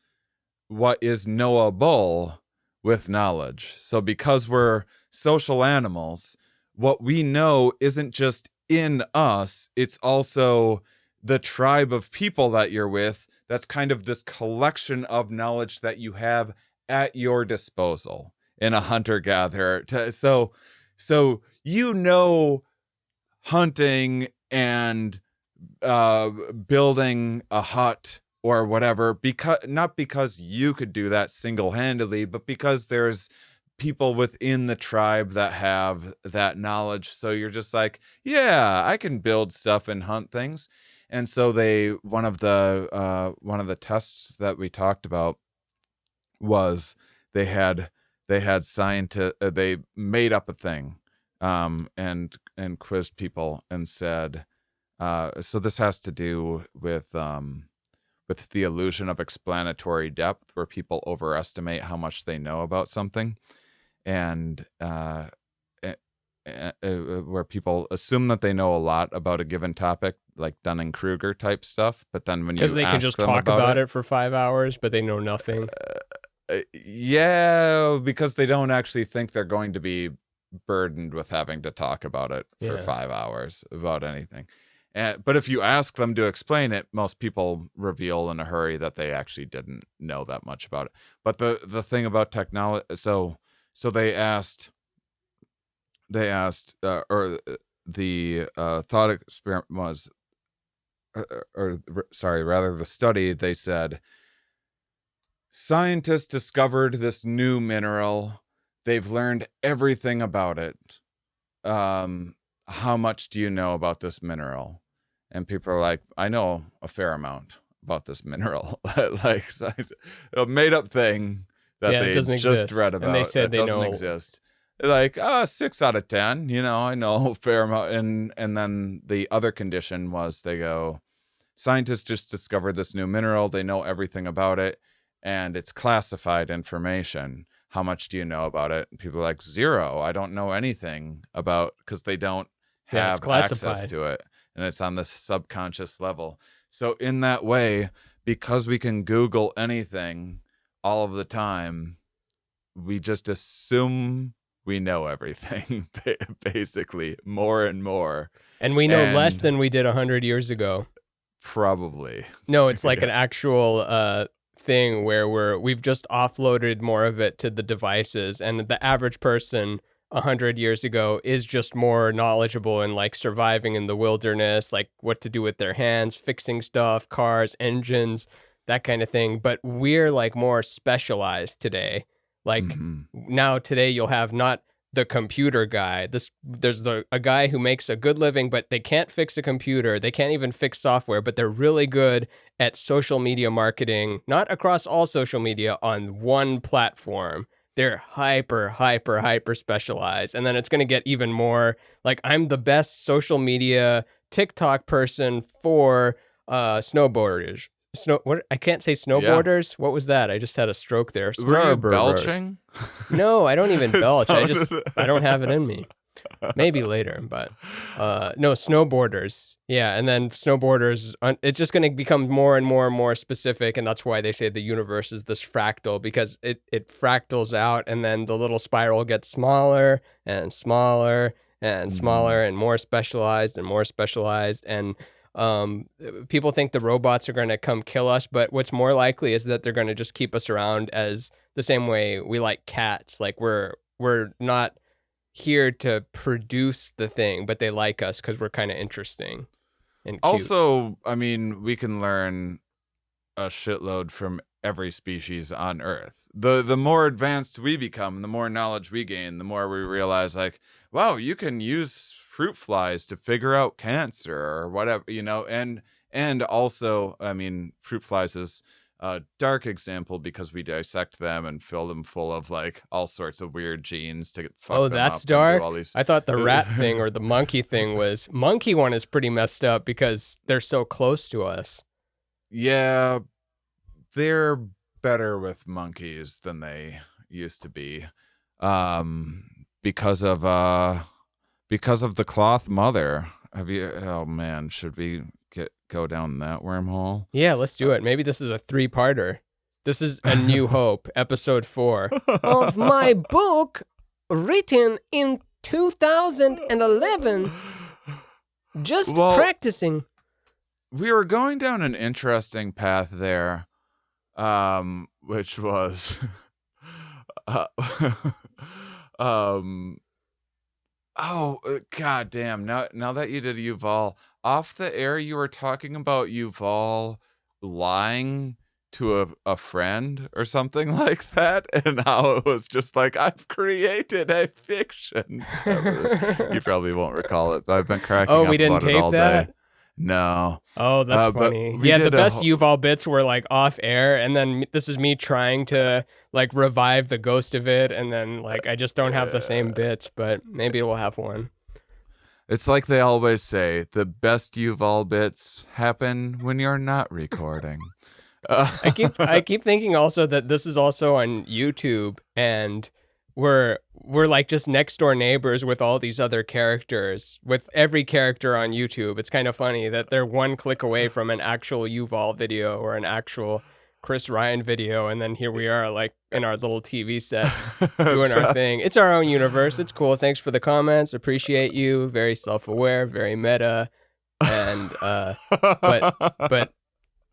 what is knowable with knowledge. So because we're social animals, what we know isn't just in us, it's also the tribe of people that you're with. That's kind of this collection of knowledge that you have at your disposal in a hunter-gatherer. So hunting and building a hut or whatever, not because you could do that single-handedly, but because there's people within the tribe that have that knowledge. So you're just like, yeah, I can build stuff and hunt things. And so one of the tests that we talked about was they made up a thing, and quizzed people and said, so this has to do with the illusion of explanatory depth, where people overestimate how much they know about something, and where people assume that they know a lot about a given topic, like Dunning-Kruger type stuff, but then when you ask them because they can just talk about it for 5 hours, but they know nothing. Yeah, because they don't actually think they're going to be burdened with having to talk about it for 5 hours about anything. But if you ask them to explain it, most people reveal in a hurry that they actually didn't know that much about it. But the thing about technology, so they asked, or the thought experiment was, the study, they said, scientists discovered this new mineral. They've learned everything about it. How much do you know about this mineral? And people are like, I know a fair amount about this mineral. Like a made up thing that they just read about. And they said that doesn't exist. Like, 6 out of 10, I know a fair amount. And then the other condition was, they go, scientists just discovered this new mineral. They know everything about it, and it's classified information. How much do you know about it? And people are like, 0. I don't know anything about, because they don't have access to it. And it's on this subconscious level. So in that way, because we can Google anything all of the time, we just assume we know everything, basically, more and more. And we know less than we did 100 years ago. Probably. No, it's like an actual thing where we've just offloaded more of it to the devices, and the average person 100 years ago is just more knowledgeable in like surviving in the wilderness, like what to do with their hands, fixing stuff, cars, engines, that kind of thing. But we're like more specialized today. Like now today you'll have not the computer guy. There's a guy who makes a good living, but they can't fix a computer. They can't even fix software, but they're really good at social media marketing, not across all social media, on one platform. They're hyper specialized. And then it's going to get even more like, I'm the best social media TikTok person for snowboarders. What? I can't say snowboarders. Yeah. What was that? I just had a stroke there. Were you belching? No, I don't even belch. I don't have it in me. Maybe later, but no, snowboarders. Yeah, and then snowboarders, it's just going to become more and more and more specific, and that's why they say the universe is this fractal, because it fractals out, and then the little spiral gets smaller and smaller and smaller and more specialized and more specialized, and people think the robots are going to come kill us, but what's more likely is that they're going to just keep us around as the same way we like cats. Like we're not here to produce the thing, but they like us because we're kind of interesting and cute. Also, I mean, we can learn a shitload from every species on Earth. The more advanced we become, the more knowledge we gain, the more we realize, like, wow, you can use fruit flies to figure out cancer or whatever, you know. And also, I mean, fruit flies is a dark example because we dissect them and fill them full of like all sorts of weird genes to fuck them that's up dark. All these... I thought the rat thing or the monkey thing was... Monkey one is pretty messed up because they're so close to us. Yeah, they're better with monkeys than they used to be, because of the cloth mother. Have you? Oh man, should we go down that wormhole? Yeah, let's do it. Maybe this is a 3-parter. This is A New Hope, episode 4 of my book written in 2011. Just practicing. We were going down an interesting path there, which was, oh, god damn. Now that you did Yuval, off the air, you were talking about Yuval lying to a friend or something like that, and how it was just like, I've created a fiction. You probably won't recall it, but I've been cracking up we didn't about it tape all that? day. No. Oh, that's funny. Yeah, the best Yuval bits were like off air, and then this is me trying to like revive the ghost of it, and then like I just don't have the same bits, but maybe we'll have one. It's like they always say, the best Yuval bits happen when you're not recording. I keep thinking also that this is also on YouTube, and we're like just next door neighbors with all these other characters, with every character on YouTube. It's kind of funny that they're one click away from an actual Yuval video or an actual Chris Ryan video, and then here we are like in our little TV sets doing our thing. It's our own universe. It's cool. Thanks for the comments. Appreciate you. Very self-aware, very meta, and but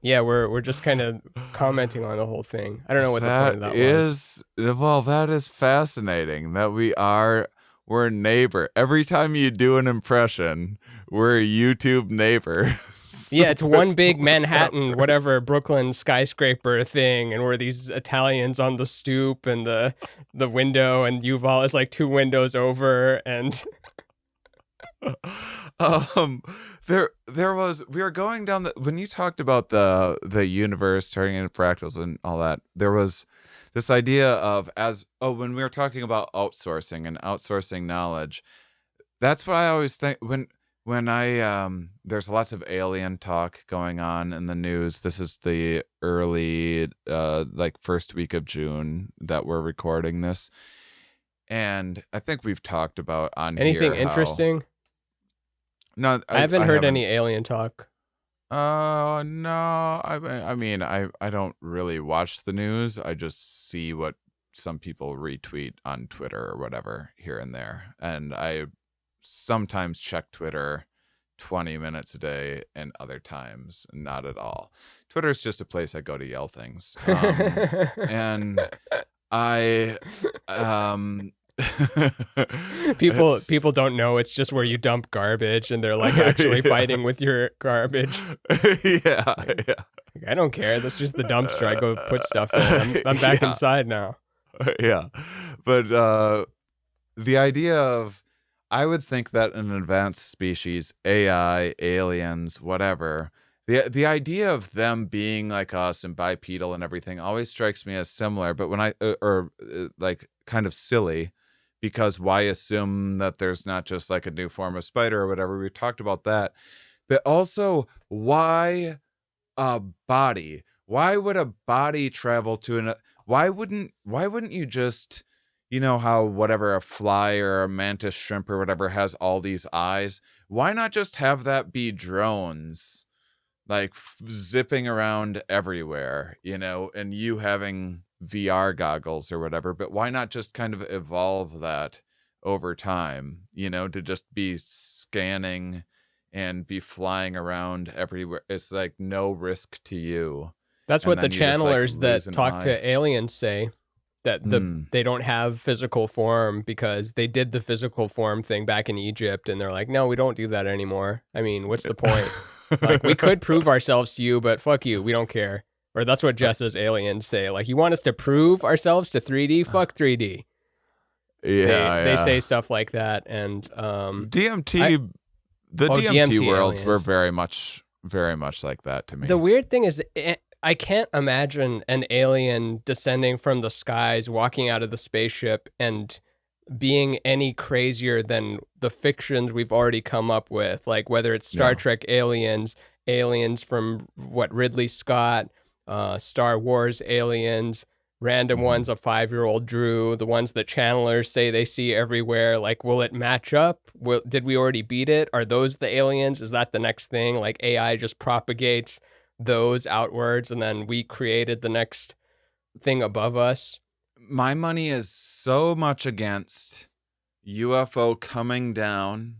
yeah, we're just kind of commenting on the whole thing. I don't know what the point of that was. Well, that is fascinating that we're a neighbor. Every time you do an impression, we're a YouTube neighbor. Yeah, it's one big Manhattan, whatever, Brooklyn skyscraper thing, and we're these Italians on the stoop and the window, and Yuval is like 2 windows over, and we were going down when you talked about the universe turning into fractals and all that, there was this idea of when we were talking about outsourcing and outsourcing knowledge. That's what I always think when I there's lots of alien talk going on in the news. This is the early like first week of June that we're recording this, and I think we've talked about on anything here interesting. No, I haven't heard any alien talk. No. I mean, I don't really watch the news. I just see what some people retweet on Twitter or whatever here and there. And I sometimes check Twitter 20 minutes a day, and other times not at all. Twitter is just a place I go to yell things. And I People don't know it's just where you dump garbage, and they're like actually fighting with your garbage. Yeah, Like, yeah. I don't care. That's just the dumpster. I go put stuff in. I'm back Yeah. inside now. Yeah. But the idea of, I would think that an advanced species, AI, aliens, whatever, the idea of them being like us and bipedal and everything always strikes me as similar, but when like kind of silly, because why assume that there's not just like a new form of spider or whatever? We talked about that. But also, why a body? Why would a body travel to an? Why wouldn't you just, you know how whatever a fly or a mantis shrimp or whatever has all these eyes? Why not just have that be drones, like zipping around everywhere, and you having VR goggles or whatever? But why not just kind of evolve that over time, to just be scanning and be flying around everywhere? It's like no risk to you. That's And what the then you just like channelers lose that an talk eye. to aliens say, that they don't have physical form because they did the physical form thing back in Egypt, and they're like, no, we don't do that anymore. I mean, what's the point? Like, we could prove ourselves to you, but fuck you, we don't care. Or that's what Jess's aliens say. Like, you want us to prove ourselves to 3D? Fuck 3D. Yeah, They yeah. say stuff like that, and DMT, the Oh, DMT DMT worlds were aliens. very much like that to me. The weird thing is, I can't imagine an alien descending from the skies, walking out of the spaceship, and being any crazier than the fictions we've already come up with. Like, whether it's Star Yeah. Trek aliens from Ridley Scott, Star Wars aliens, random ones a 5-year-old drew, the ones that channelers say they see everywhere. Like, will it match up? Did we already beat it? Are those the aliens? Is that the next thing? Like, AI just propagates those outwards, and then we created the next thing above us. My money is so much against UFO coming down,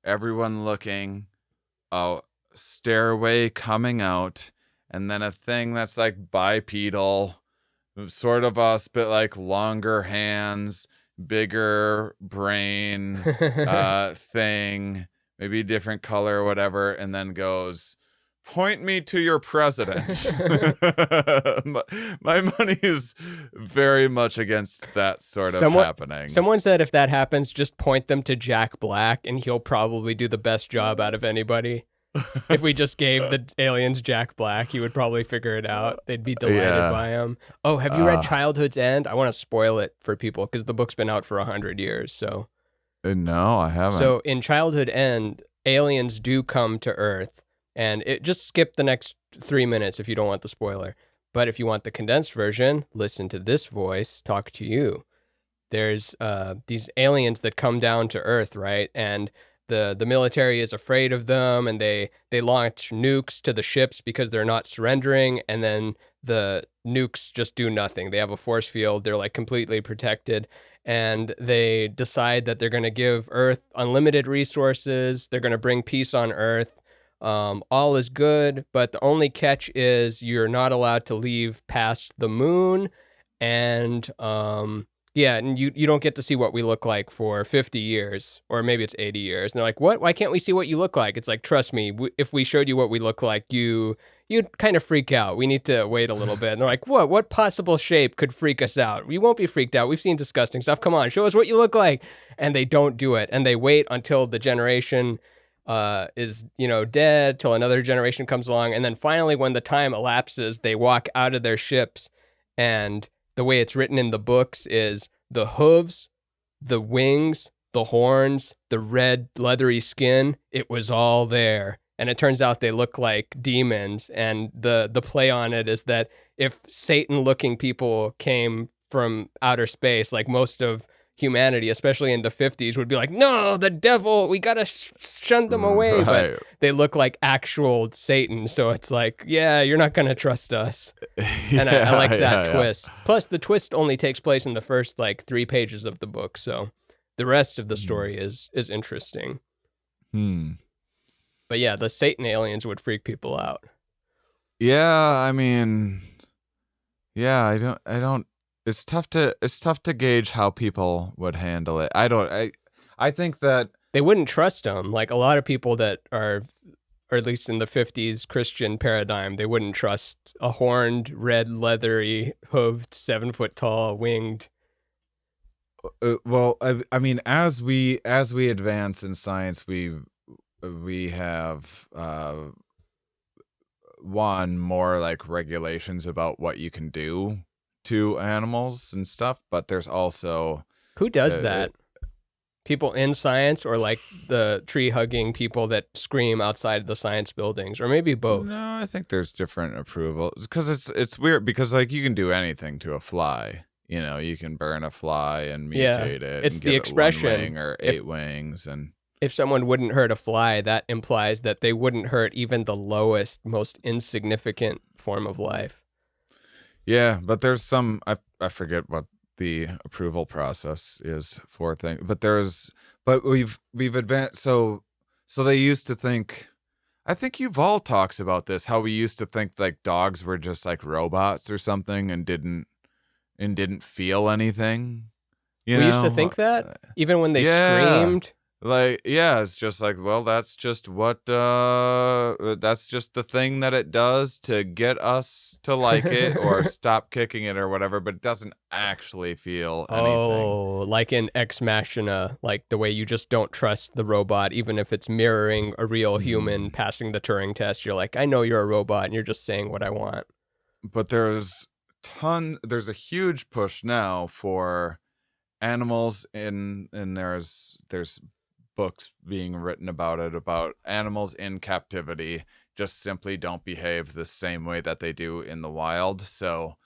everyone looking, a stairway coming out, and then a thing that's like bipedal, sort of us, but like longer hands, bigger brain thing, maybe different color or whatever, and then goes, point me to your president. my money is very much against that sort of happening. Someone said if that happens, just point them to Jack Black, and he'll probably do the best job out of anybody. If we just gave the aliens Jack Black, he would probably figure it out. They'd be delighted by him. Oh, have you read Childhood's End? I want to spoil it for people because the book's been out for 100 years. So no, I haven't. So in Childhood End, aliens do come to Earth, and just skip the next 3 minutes if you don't want the spoiler. But if you want the condensed version, listen to this voice talk to you. There's these aliens that come down to Earth, right? And the military is afraid of them, and they launch nukes to the ships because they're not surrendering, and then the nukes just do nothing. They have a force field. They're like completely protected, and they decide that they're going to give Earth unlimited resources. They're going to bring peace on Earth. All is good, but the only catch is you're not allowed to leave past the moon, and and you don't get to see what we look like for 50 years, or maybe it's 80 years. And they're like, what? Why can't we see what you look like? It's like, trust me, if we showed you what we look like, you'd kind of freak out. We need to wait a little bit. And they're like, what? What possible shape could freak us out? We won't be freaked out. We've seen disgusting stuff. Come on, show us what you look like. And they don't do it. And they wait until the generation is dead, till another generation comes along, and then finally when the time elapses, they walk out of their ships, and the way it's written in the books is the hooves, the wings, the horns, the red leathery skin, it was all there. And it turns out they look like demons, and the play on it is that if Satan looking people came from outer space, like most of humanity, especially in the 50s, would be like, no, the devil, we gotta shun them away. Right. But they look like actual Satan, so it's like, yeah, you're not gonna trust us. And I like that twist. Plus the twist only takes place in the first like 3 pages of the book, so the rest of the story is interesting. But yeah, the Satan aliens would freak people out. Yeah, I mean, yeah, I don't it's tough to gauge how people would handle it. I think that They wouldn't trust them. Like a lot of people that are, or at least in the 50s Christian paradigm, they wouldn't trust a horned, red, leathery, hooved, 7 foot tall, winged. well, I mean, as we advance in science, we have one more like regulations about what you can do to animals and stuff, but there's also Who does uh, that? People in science, or like the tree hugging people that scream outside the science buildings, or maybe both? no, I think there's different approvals because it's weird because like you can do anything to a fly. You can burn a fly and Yeah, mutate it it's and the give it one expression. wing or If 8 wings, and if someone wouldn't hurt a fly, that implies that they wouldn't hurt even the lowest, most insignificant form of life. yeah, but there's some I forget what the approval process is for things, but we've advanced so they used to think. I think Yuval talks about this, how we used to think like dogs were just like robots or something and didn't feel anything, you We used to know? think that even when they Yeah. screamed. Like, yeah, it's just like, well, that's just the thing that it does to get us to like it or stop kicking it or whatever, but it doesn't actually feel anything. Oh, like in Ex Machina, like the way you just don't trust the robot, even if it's mirroring a real human Mhm. passing the Turing test. You're like, I know you're a robot and you're just saying what I want. But there's a huge push now for animals and there's books being written about it, about animals in captivity just simply don't behave the same way that they do in the wild. So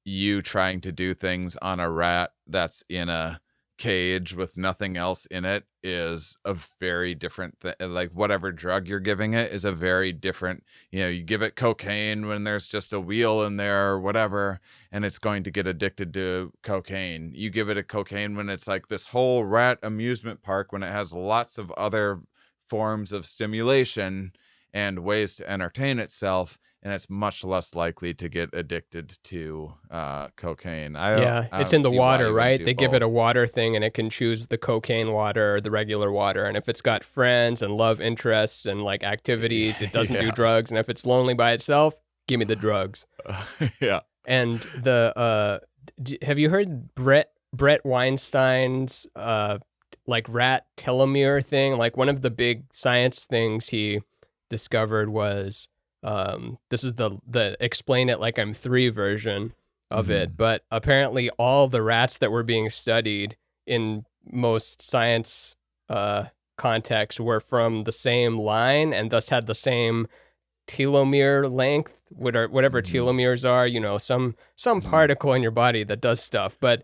you trying to do things on a rat that's in a cage with nothing else in it is a very different thing. Like whatever drug you're giving it is a very different, you give it cocaine when there's just a wheel in there or whatever, and it's going to get addicted to cocaine. You give it a cocaine when it's like this whole rat amusement park, when it has lots of other forms of stimulation and ways to entertain itself, and it's much less likely to get addicted to cocaine. I don't, Yeah, I it's don't in the see why water, you wouldn't right? do They give it a both. water thing and it can choose the cocaine water or the regular water. And if it's got friends and love interests and like activities, it doesn't do Yeah. drugs. And if it's lonely by itself, give me the drugs. Yeah. And have you heard Brett Weinstein's like rat telomere thing? Like one of the big science things he discovered was this is the explain it like I'm three version of it, Hmm. but apparently all the rats that were being studied in most science contexts were from the same line and thus had the same telomere length, whatever Hmm. telomeres are, some Hmm. particle in your body that does stuff. But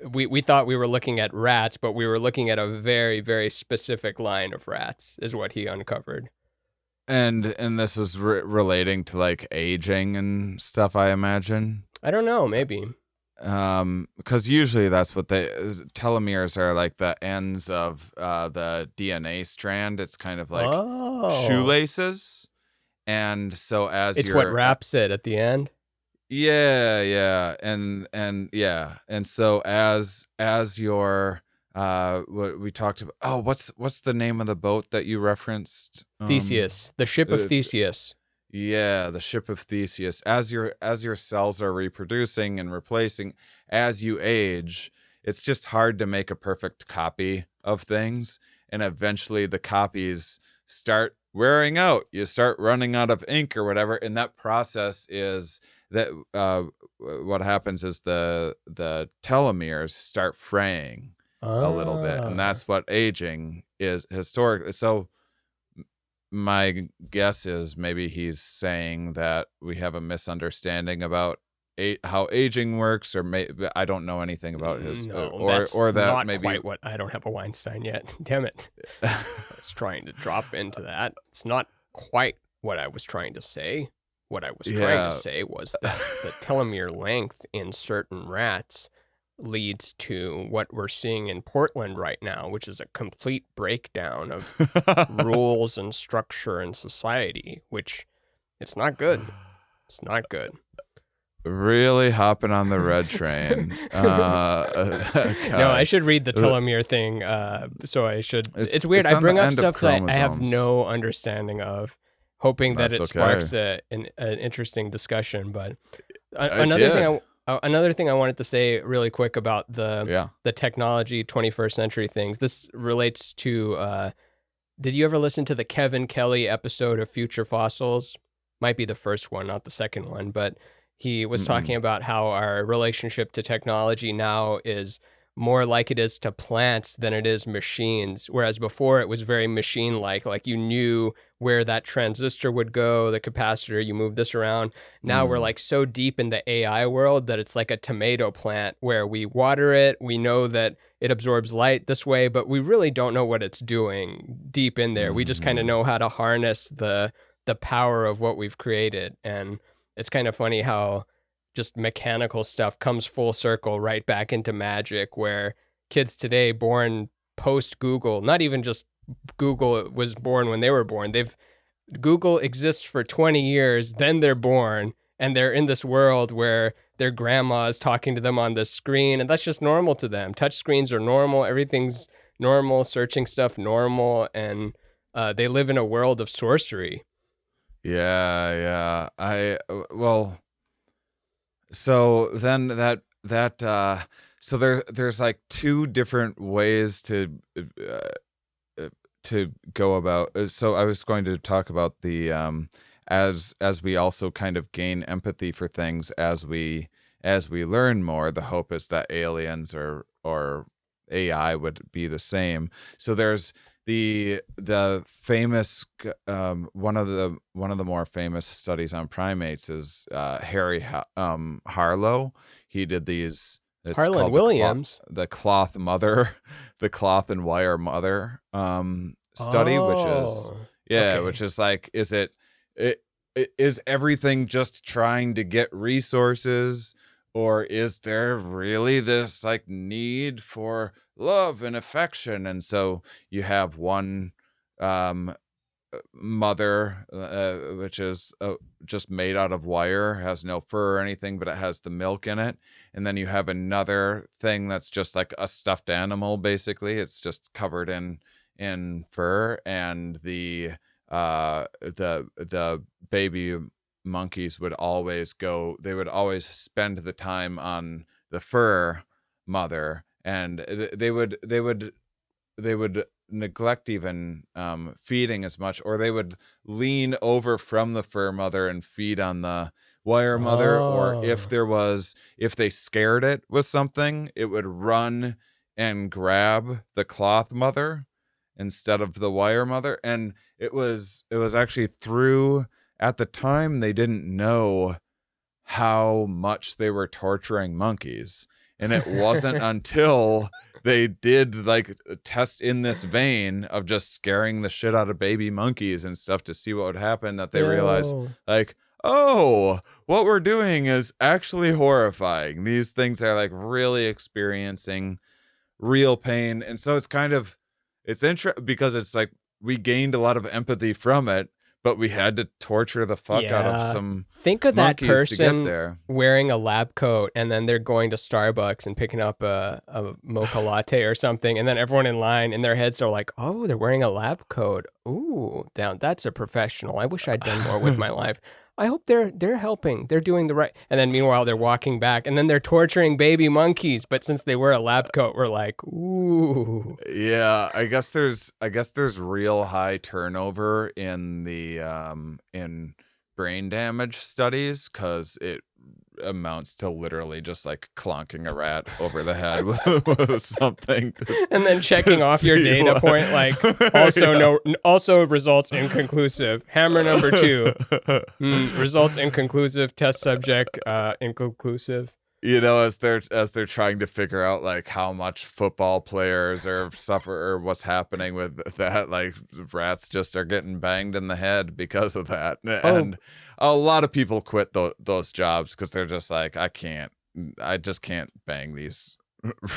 we thought we were looking at rats, but we were looking at a very, very specific line of rats, is what he uncovered. And this was relating to like aging and stuff, I imagine. I don't know, maybe. Because usually that's what telomeres are, like the ends of the DNA strand. It's kind of like Oh, shoelaces. And so as it's what you're wraps it at the end. yeah, yeah, and yeah, and so as your what we talked about. Oh, what's the name of the boat that you referenced? Theseus, the ship of Uh, Theseus. yeah, the ship of Theseus. As your cells are reproducing and replacing, as you age, it's just hard to make a perfect copy of things, and eventually the copies start wearing out. You start running out of ink or whatever, and that process is that what happens is the telomeres start fraying a little bit, and Ah, that's what aging is historically. So my guess is maybe he's saying that we have a misunderstanding about how aging works, or I don't know anything about his, no, or that's or that not maybe. quite what. I don't have a Weinstein yet. Damn it. I was trying to drop into that. It's not quite what I was trying to say. What I was trying to Yeah. say was that the telomere length in certain rats leads to what we're seeing in Portland right now, which is a complete breakdown of rules and structure and society, which it's not good. It's not good. really hopping on the red train. No, I should read the telomere thing. So I should. It's weird. It's I on the bring up end of stuff that I have chromosomes. no understanding of, hoping that That's it okay. sparks an interesting discussion. But I another did. thing another thing I wanted to say really quick about Yeah. the technology 21st century things. This relates to. Did you ever listen to the Kevin Kelly episode of Future Fossils? Might be the first one, not the second one, but he was talking about how our relationship to technology now is more like it is to plants than it is machines. Whereas before it was very machine-like, like you knew where that transistor would go, the capacitor, you move this around. Now we're like so deep in the AI world that it's like a tomato plant where we water it, we know that it absorbs light this way, but we really don't know what it's doing deep in there. We just kind of know how to harness the power of what we've created. And it's kind of funny how just mechanical stuff comes full circle right back into magic, where kids today born post Google, not even just Google was born when they were born. Google exists for 20 years, then they're born, and they're in this world where their grandma is talking to them on the screen, and that's just normal to them. Touch screens are normal, everything's normal, searching stuff normal, and they live in a world of sorcery. Yeah. Well, so then so there's like two different ways to go about. So I was going to talk about the as we also kind of gain empathy for things as we learn more. The hope is that aliens or AI would be the same. So there's the famous one of the more famous studies on primates is Harlow. He did these. It's Harlan called Williams. the cloth mother, the cloth and wire mother study, which is okay. which is like, is everything just trying to get resources, or is there really this like need for love and affection? And so you have one mother, which is just made out of wire, has no fur or anything, but it has the milk in it. And then you have another thing that's just like a stuffed animal. Basically, it's just covered in fur, and the baby monkeys would always spend the time on the fur mother, and they would neglect even feeding as much, or they would lean over from the fur mother and feed on the wire mother. Or if they scared it with something, it would run and grab the cloth mother instead of the wire mother. And it was actually through, at the time they didn't know how much they were torturing monkeys, and it wasn't until they did like tests in this vein of just scaring the shit out of baby monkeys and stuff to see what would happen that they realized, like, oh, what we're doing is actually horrifying. These things are like really experiencing real pain. And so it's kind of, it's interesting because it's like we gained a lot of empathy from it, but we had to torture the fuck out of some Think of that monkeys to get person there. wearing a lab coat, and then they're going to Starbucks and picking up a mocha latte or something, and then everyone in line in their heads are like, oh, they're wearing a lab coat. Ooh, that's a professional. I wish I'd done more with my life. I hope they're helping. They're doing the right. And then meanwhile, they're walking back, and then they're torturing baby monkeys. But since they wear a lab coat, we're like, ooh. Yeah, I guess there's real high turnover in the in brain damage studies, because it amounts to literally just like clonking a rat over the head with something, and then checking off your data point, like also results inconclusive. Hammer number 2, results inconclusive. Test subject inconclusive. You know, as they're trying to figure out like how much football players are suffer or what's happening with that, like rats just are getting banged in the head because of that. And a lot of people quit those jobs because they're just like, I just can't bang these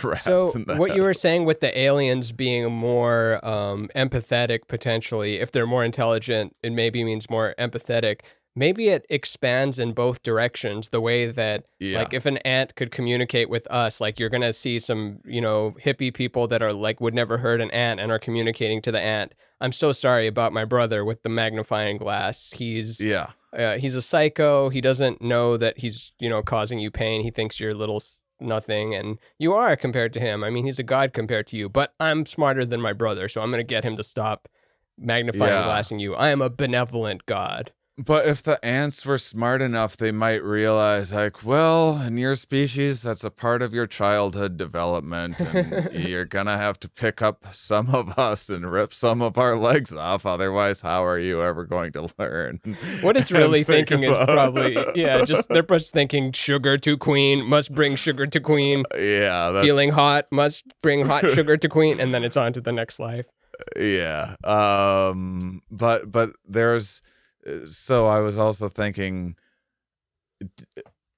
rats. So in the what head. you were saying with the aliens being more empathetic, potentially, if they're more intelligent, it maybe means more empathetic. maybe it expands in both directions, the way that, Yeah. like, if an ant could communicate with us, like, you're going to see some, hippie people that are like, would never hurt an ant and are communicating to the ant. I'm so sorry about my brother with the magnifying glass. He's Yeah. he's a psycho. He doesn't know that he's, causing you pain. He thinks you're little nothing, and you are compared to him. I mean, he's a god compared to you, but I'm smarter than my brother, so I'm going to get him to stop magnifying glassing you. I am a benevolent god. But if the ants were smart enough, they might realize, like, well, in your species, that's a part of your childhood development, and you're gonna have to pick up some of us and rip some of our legs off. Otherwise, how are you ever going to learn? What it's really thinking is probably, they're just thinking sugar to queen, must bring sugar to queen. Yeah. That's... Feeling hot, must bring hot sugar to queen, and then it's on to the next life. Yeah. But there's... So I was also thinking,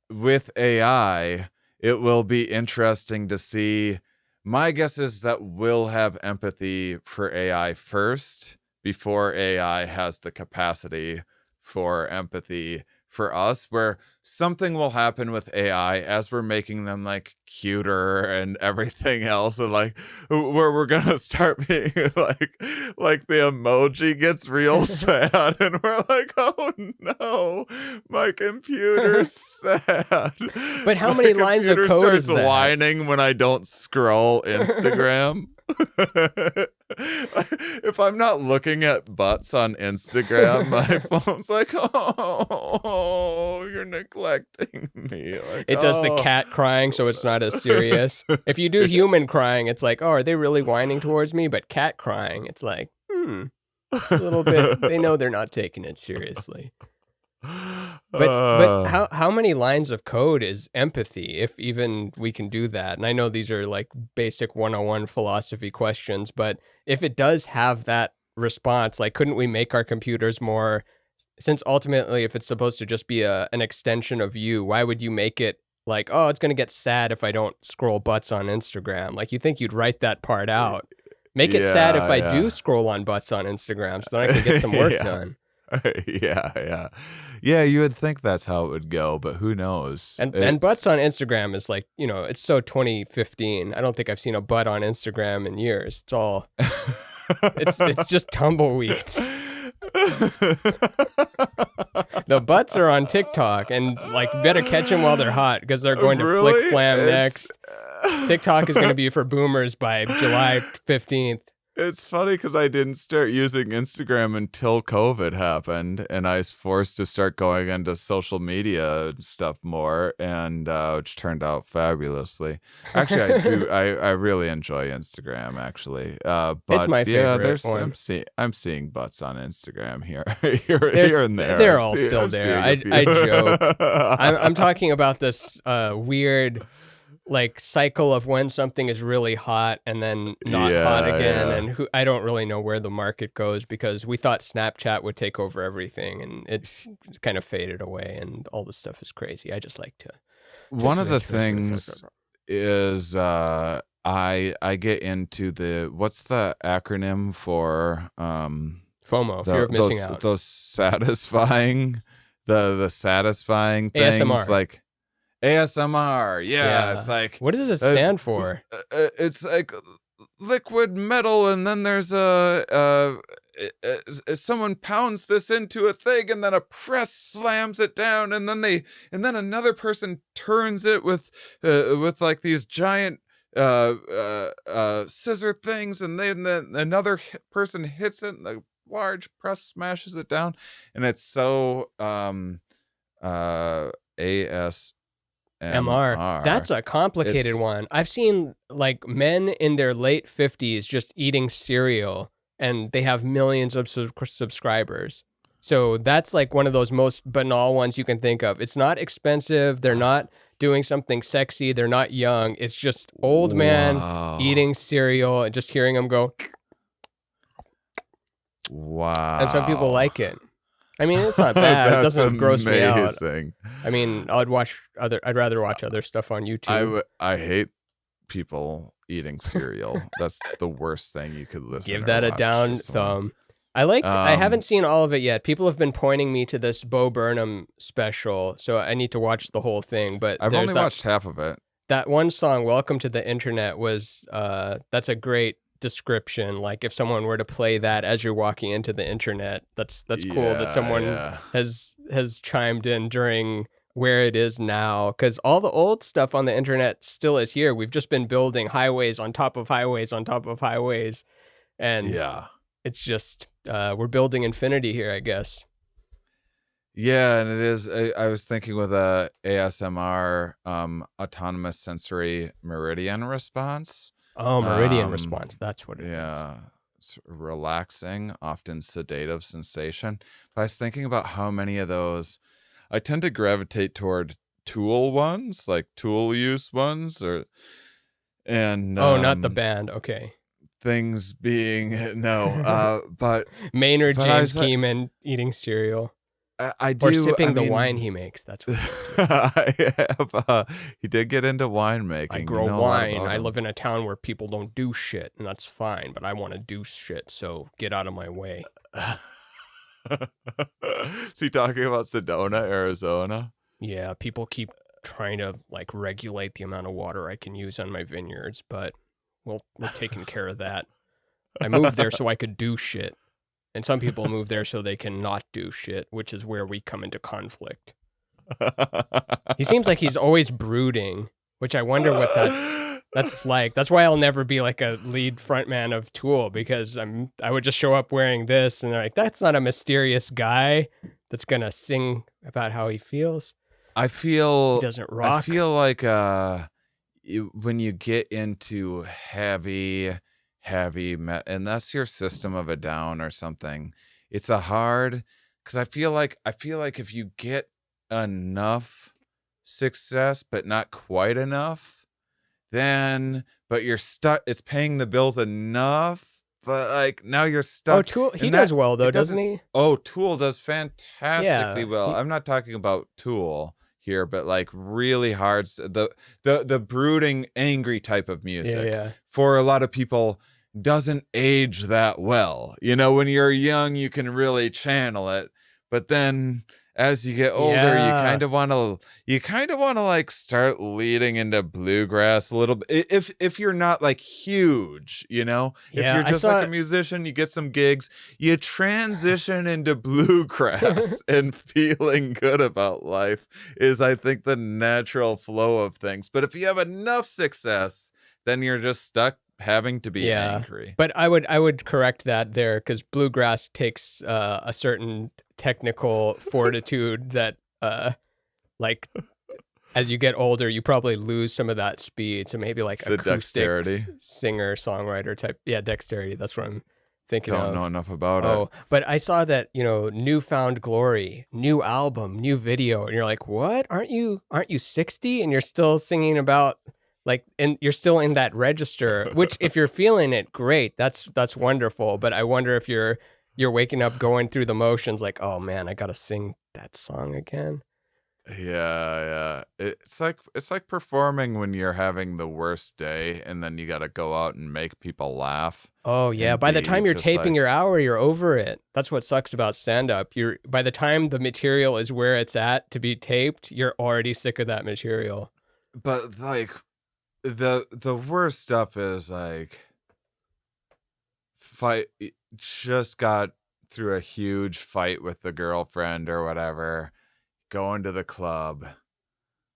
with AI, it will be interesting to see. My guess is that we'll have empathy for AI first before AI has the capacity for empathy for us, where something will happen with AI as we're making them like cuter and everything else, and like where we're gonna start being like the emoji gets real sad, and we're like, oh no, my computer's sad. But how many lines of code is that? Starts whining when I don't scroll Instagram. If I'm not looking at butts on Instagram, my phone's like, oh, you're neglecting me. Like, it does the cat crying, so it's not as serious. If you do human crying, it's like, oh, are they really whining towards me? But cat crying, it's like, a little bit. They know they're not taking it seriously. But how many lines of code is empathy, if even we can do that? And I know these are like basic 101 philosophy questions, but if it does have that response, like, couldn't we make our computers more, since ultimately if it's supposed to just be an extension of you, why would you make it like, oh, it's going to get sad if I don't scroll butts on Instagram? Like, you think you'd write that part out. Make it sad if I do scroll on butts on Instagram, so then I can get some work done. Yeah, you would think that's how it would go, but who knows? And butts on Instagram is like, it's so 2015. I don't think I've seen a butt on Instagram in years. It's all it's just tumbleweeds. The butts are on TikTok, and like, better catch them while they're hot, because they're going to flick flam next. TikTok is going to be for boomers by July 15th. It's funny because I didn't start using Instagram until COVID happened, and I was forced to start going into social media and stuff more, and which turned out fabulously. Actually, I really enjoy Instagram, actually. But it's my favorite one. I'm seeing butts on Instagram here and there. They're all still there. I joke. I'm talking about this weird, like, cycle of when something is really hot and then not hot again, and I don't really know where the market goes, because we thought Snapchat would take over everything, and it's kind of faded away, and all this stuff is crazy. I just like to. One of the things is I get into what's the acronym for FOMO, fear of missing out. Those satisfying the satisfying things, ASMR. like ASMR, it's like, what does it stand for? It's like liquid metal, and then there's someone pounds this into a thing, and then a press slams it down, and then another person turns it with like these giant scissor things, and then another person hits it, and the large press smashes it down, and it's so MR. That's a complicated one. I've seen like men in their late 50s just eating cereal, and they have millions of subscribers. So that's like one of those most banal ones you can think of. It's not expensive. They're not doing something sexy. They're not young. It's just old man eating cereal, and just hearing them go. Wow. And some people like it. I mean, it's not bad. It doesn't gross me out. I mean, I'd rather watch other stuff on YouTube. I hate people eating cereal. That's the worst thing you could listen to. Give that a down thumb. I haven't seen all of it yet. People have been pointing me to this Bo Burnham special, so I need to watch the whole thing. But I've only watched half of it. That one song, "Welcome to the Internet," was that's a great description. Like if someone were to play that as you're walking into the internet, that's cool that someone has chimed in during where it is now, because all the old stuff on the internet still is here. We've just been building highways on top of highways on top of highways, and it's just we're building infinity here, I guess. Yeah, and it is. I was thinking with a ASMR, autonomous sensory meridian response. Oh, meridian response. That's what it is. Yeah, it's relaxing, often sedative sensation. But I was thinking about how many of those I tend to gravitate toward tool ones, like tool use ones, and not the band. Okay. Things being but Maynard James Keenan eating cereal. I do. Or sipping the wine he makes. That's what he did get into winemaking. I grow wine. I live in a town where people don't do shit, and that's fine, but I want to do shit, so get out of my way. Is he talking about Sedona, Arizona? Yeah, people keep trying to like regulate the amount of water I can use on my vineyards, but we're taking care of that. I moved there so I could do shit. And some people move there so they can not do shit, which is where we come into conflict. He seems like he's always brooding, which I wonder what that's like. That's why I'll never be like a lead frontman of Tool, because I would just show up wearing this and they're like, that's not a mysterious guy that's going to sing about how he feels. He doesn't rock. I feel like when you get into heavy and that's your System of a Down or something, it's a hard, because I feel like if you get enough success but not quite enough, but you're stuck, it's paying the bills enough, but like now you're stuck. Oh, Tool, he does well though, doesn't he? Oh, Tool does fantastically well. I'm not talking about Tool here, but like really hard, the brooding, angry type of music for a lot of people doesn't age that well. You know, when you're young, you can really channel it, but then as you get older, you kind of want to like start leading into bluegrass a little bit. If you're not like huge, you know, if you're just like a musician, you get some gigs, you transition into bluegrass and feeling good about life is, I think, the natural flow of things. But if you have enough success, then you're just stuck having to be angry. But I would correct that there, because bluegrass takes a certain technical fortitude that like as you get older you probably lose some of that speed, so maybe like the acoustic singer songwriter type. Dexterity, that's what I'm thinking of. Don't know enough about it. But I saw that, Newfound Glory, new album, new video, and you're like, what, aren't you 60 and you're still singing about like, and you're still in that register, which if you're feeling it, great, that's wonderful. But I wonder if you're waking up going through the motions like, oh man, I gotta sing that song again. Yeah. It's like performing when you're having the worst day and then you gotta go out and make people laugh. Oh yeah. By the time you're taping your hour, you're over it. That's what sucks about stand-up. By the time the material is where it's at to be taped, you're already sick of that material. But like the worst stuff is like just got through a huge fight with the girlfriend or whatever, going to the club,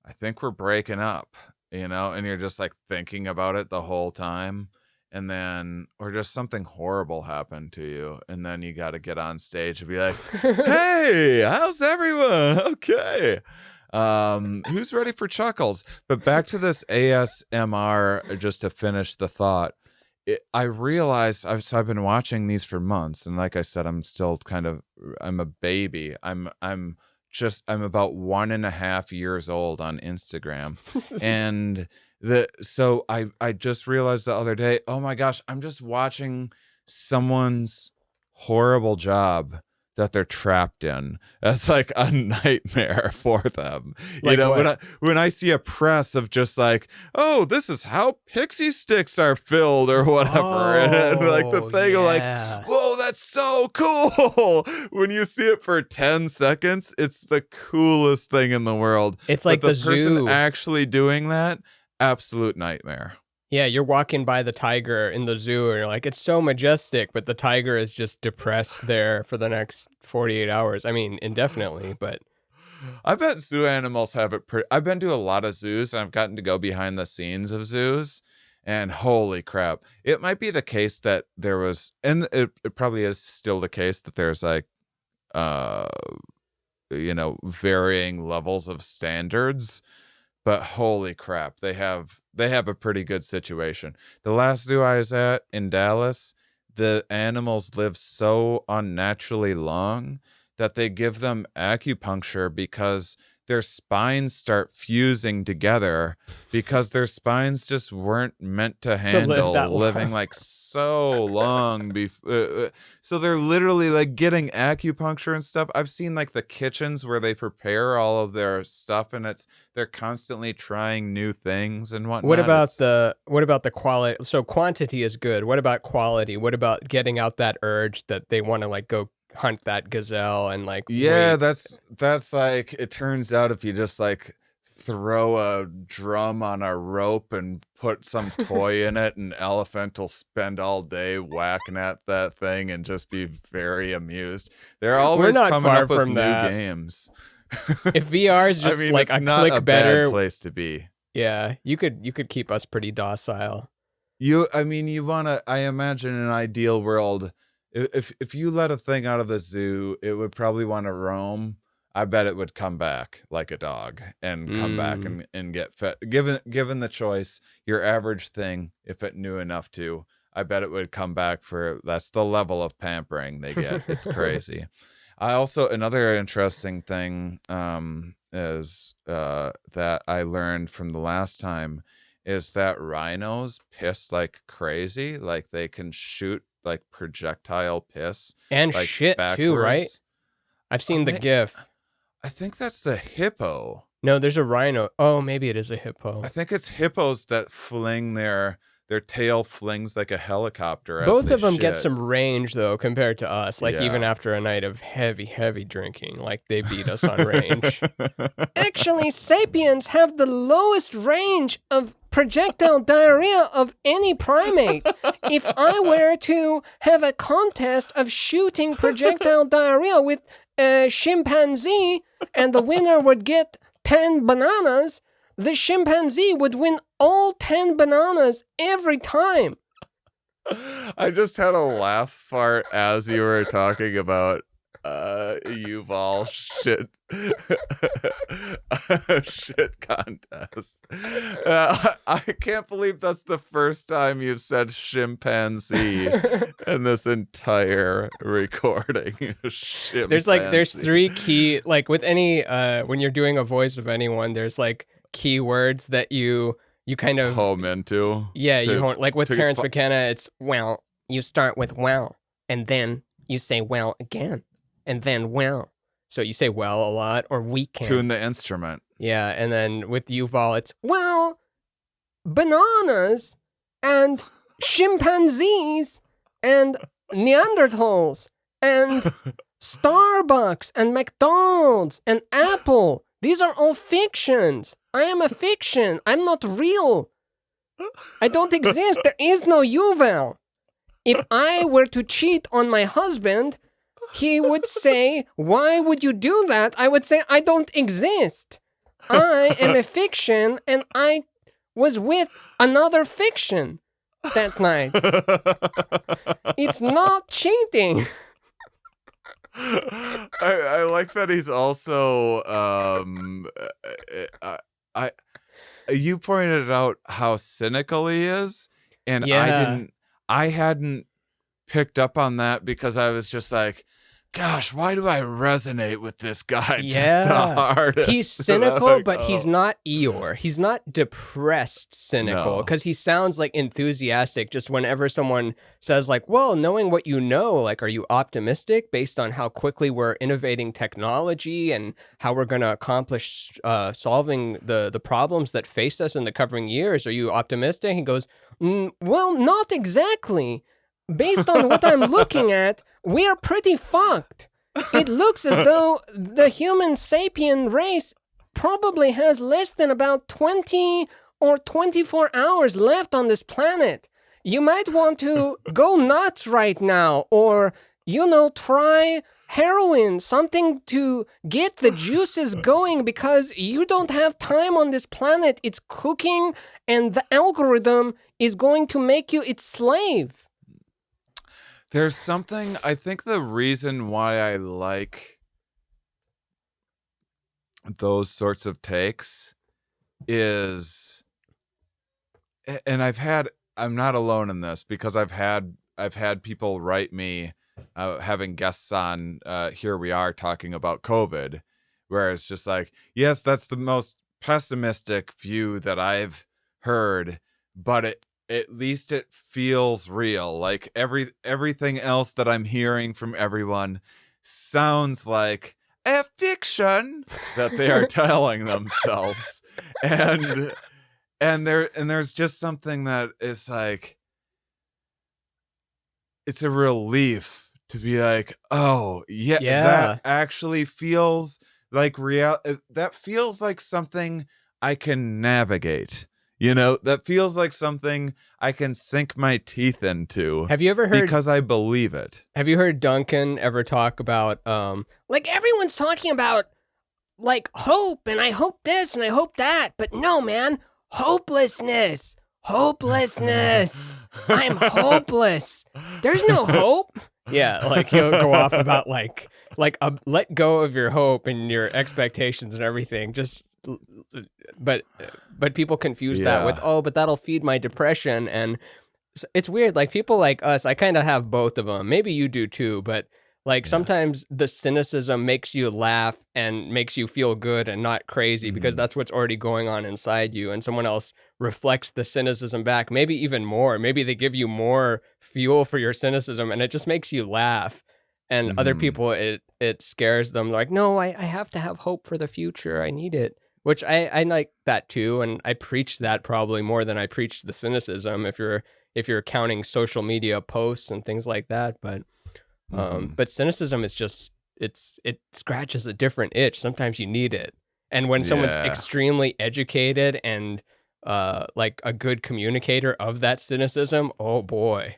I think we're breaking up, and you're just like thinking about it the whole time, and then or just something horrible happened to you, and then you got to get on stage and be like, hey, how's everyone? Okay. Who's ready for chuckles? But back to this ASMR, just to finish the thought. I realized I've been watching these for months, and like I said, I'm a baby. I'm about 1.5 years old on Instagram, and so I just realized the other day, oh my gosh, I'm just watching someone's horrible job that they're trapped in. That's like a nightmare for them. Like when I see a press of just like, oh, this is how pixie sticks are filled or whatever. And like the thing of like, whoa, that's so cool. When you see it for 10 seconds, it's the coolest thing in the world. It's like but the person zoo. actually doing that, absolute nightmare. Yeah, you're walking by the tiger in the zoo and you're like, it's so majestic, but the tiger is just depressed there for the next 48 hours. I mean, indefinitely, but I bet zoo animals have it pretty. I've been to a lot of zoos and I've gotten to go behind the scenes of zoos, and holy crap, it might be the case that there was, and it probably is still the case that there's like, varying levels of standards. But holy crap, they have a pretty good situation. The last zoo I was at in Dallas, the animals live so unnaturally long that they give them acupuncture because their spines start fusing together because their spines just weren't meant to handle living like so long. So they're literally like getting acupuncture and stuff. I've seen like the kitchens where they prepare all of their stuff, and they're constantly trying new things and whatnot. What about the quality? So quantity is good. What about quality? What about getting out that urge that they want to like go hunt that gazelle and like wait. that's like, it turns out if you just like throw a drum on a rope and put some toy in it, an elephant will spend all day whacking at that thing and just be very amused. They're always coming up with new games. If VR is just like a not click a better bad place to be. Yeah, you could keep us pretty docile. You want to, I imagine an ideal world, if you let a thing out of the zoo, it would probably want to roam. I bet it would come back like a dog and come back and get fed. Given the choice, your average thing, if it knew enough to, I bet it would come back that's the level of pampering they get. It's crazy. Another interesting thing is that I learned from the last time is that rhinos piss like crazy. Like they can shoot like projectile piss and like shit backwards. Too, right? I've seen the GIF. I think that's the hippo. No, there's a rhino. Oh, maybe it is a hippo. I think it's hippos that fling their tail flings like a helicopter. Both of them get some range though compared to us. Like even Yeah. after a night of heavy drinking, like they beat us on range. Actually, sapiens have the lowest range of projectile diarrhea of any primate. If I were to have a contest of shooting projectile diarrhea with a chimpanzee and the winner would get 10 bananas, the chimpanzee would win all 10 bananas every time. I just had a laugh fart as you were talking about Yuval shit contest. I can't believe that's the first time you've said chimpanzee in this entire recording. There's three key, like with any when you're doing a voice of anyone, there's like keywords that you kind of home into. Yeah, you hone, like with Terrence McKenna, it's well, you start with well, and then you say well again, and then well. So you say well a lot, or we can tune the instrument. Yeah, and then with Yuval, it's well, bananas and chimpanzees and Neanderthals and Starbucks and McDonald's and Apple. These are all fictions. I am a fiction. I'm not real. I don't exist. There is no Yuval. If I were to cheat on my husband, he would say, why would you do that? I would say, I don't exist. I am a fiction, and I was with another fiction that night. It's not cheating. I like that he's also you pointed out how cynical he is, and Yeah. I hadn't picked up on that because I was just like, gosh, why do I resonate with this guy? Yeah. Just the hardest. He's cynical, but he's not Eeyore. He's not depressed cynical, because he sounds like enthusiastic just whenever someone says like, well, knowing what you know, like, are you optimistic based on how quickly we're innovating technology and how we're going to accomplish solving the problems that faced us in the coming years? Are you optimistic? He goes, well, not exactly. Based on what I'm looking at, we are pretty fucked. It looks as though the human sapien race probably has less than about 20 or 24 hours left on this planet. You might want to go nuts right now, or, try heroin, something to get the juices going, because you don't have time on this planet. It's cooking, and the algorithm is going to make you its slave. There's something, I think the reason why I like those sorts of takes is, and I'm not alone in this, because I've had people write me, having guests on, here we are talking about COVID, where it's just like, yes, that's the most pessimistic view that I've heard, but at least it feels real. Like everything else that I'm hearing from everyone sounds like a fiction that they are telling themselves. And there's just something that is like, it's a relief to be like, oh yeah. That actually feels like real. That feels like something I can navigate. That feels like something I can sink my teeth into. Have you ever heard? Because I believe it. Have you heard Duncan ever talk about, like, everyone's talking about, like, hope, and I hope this and I hope that, but no, man, hopelessness. I'm hopeless. There's no hope. Yeah, like he'll go off about like let go of your hope and your expectations and everything. But people confuse that with, but that'll feed my depression. And it's weird. Like, people like us, I kind of have both of them. Maybe you do too, but like sometimes the cynicism makes you laugh and makes you feel good and not crazy, because that's what's already going on inside you. And someone else reflects the cynicism back, maybe even more. Maybe they give you more fuel for your cynicism, and it just makes you laugh. And other people, it scares them. They're like, no, I have to have hope for the future. I need it. Which I like that too. And I preach that probably more than I preach the cynicism, if you're counting social media posts and things like that. But cynicism is just, it scratches a different itch. Sometimes you need it. And when someone's extremely educated and like a good communicator of that cynicism, oh boy.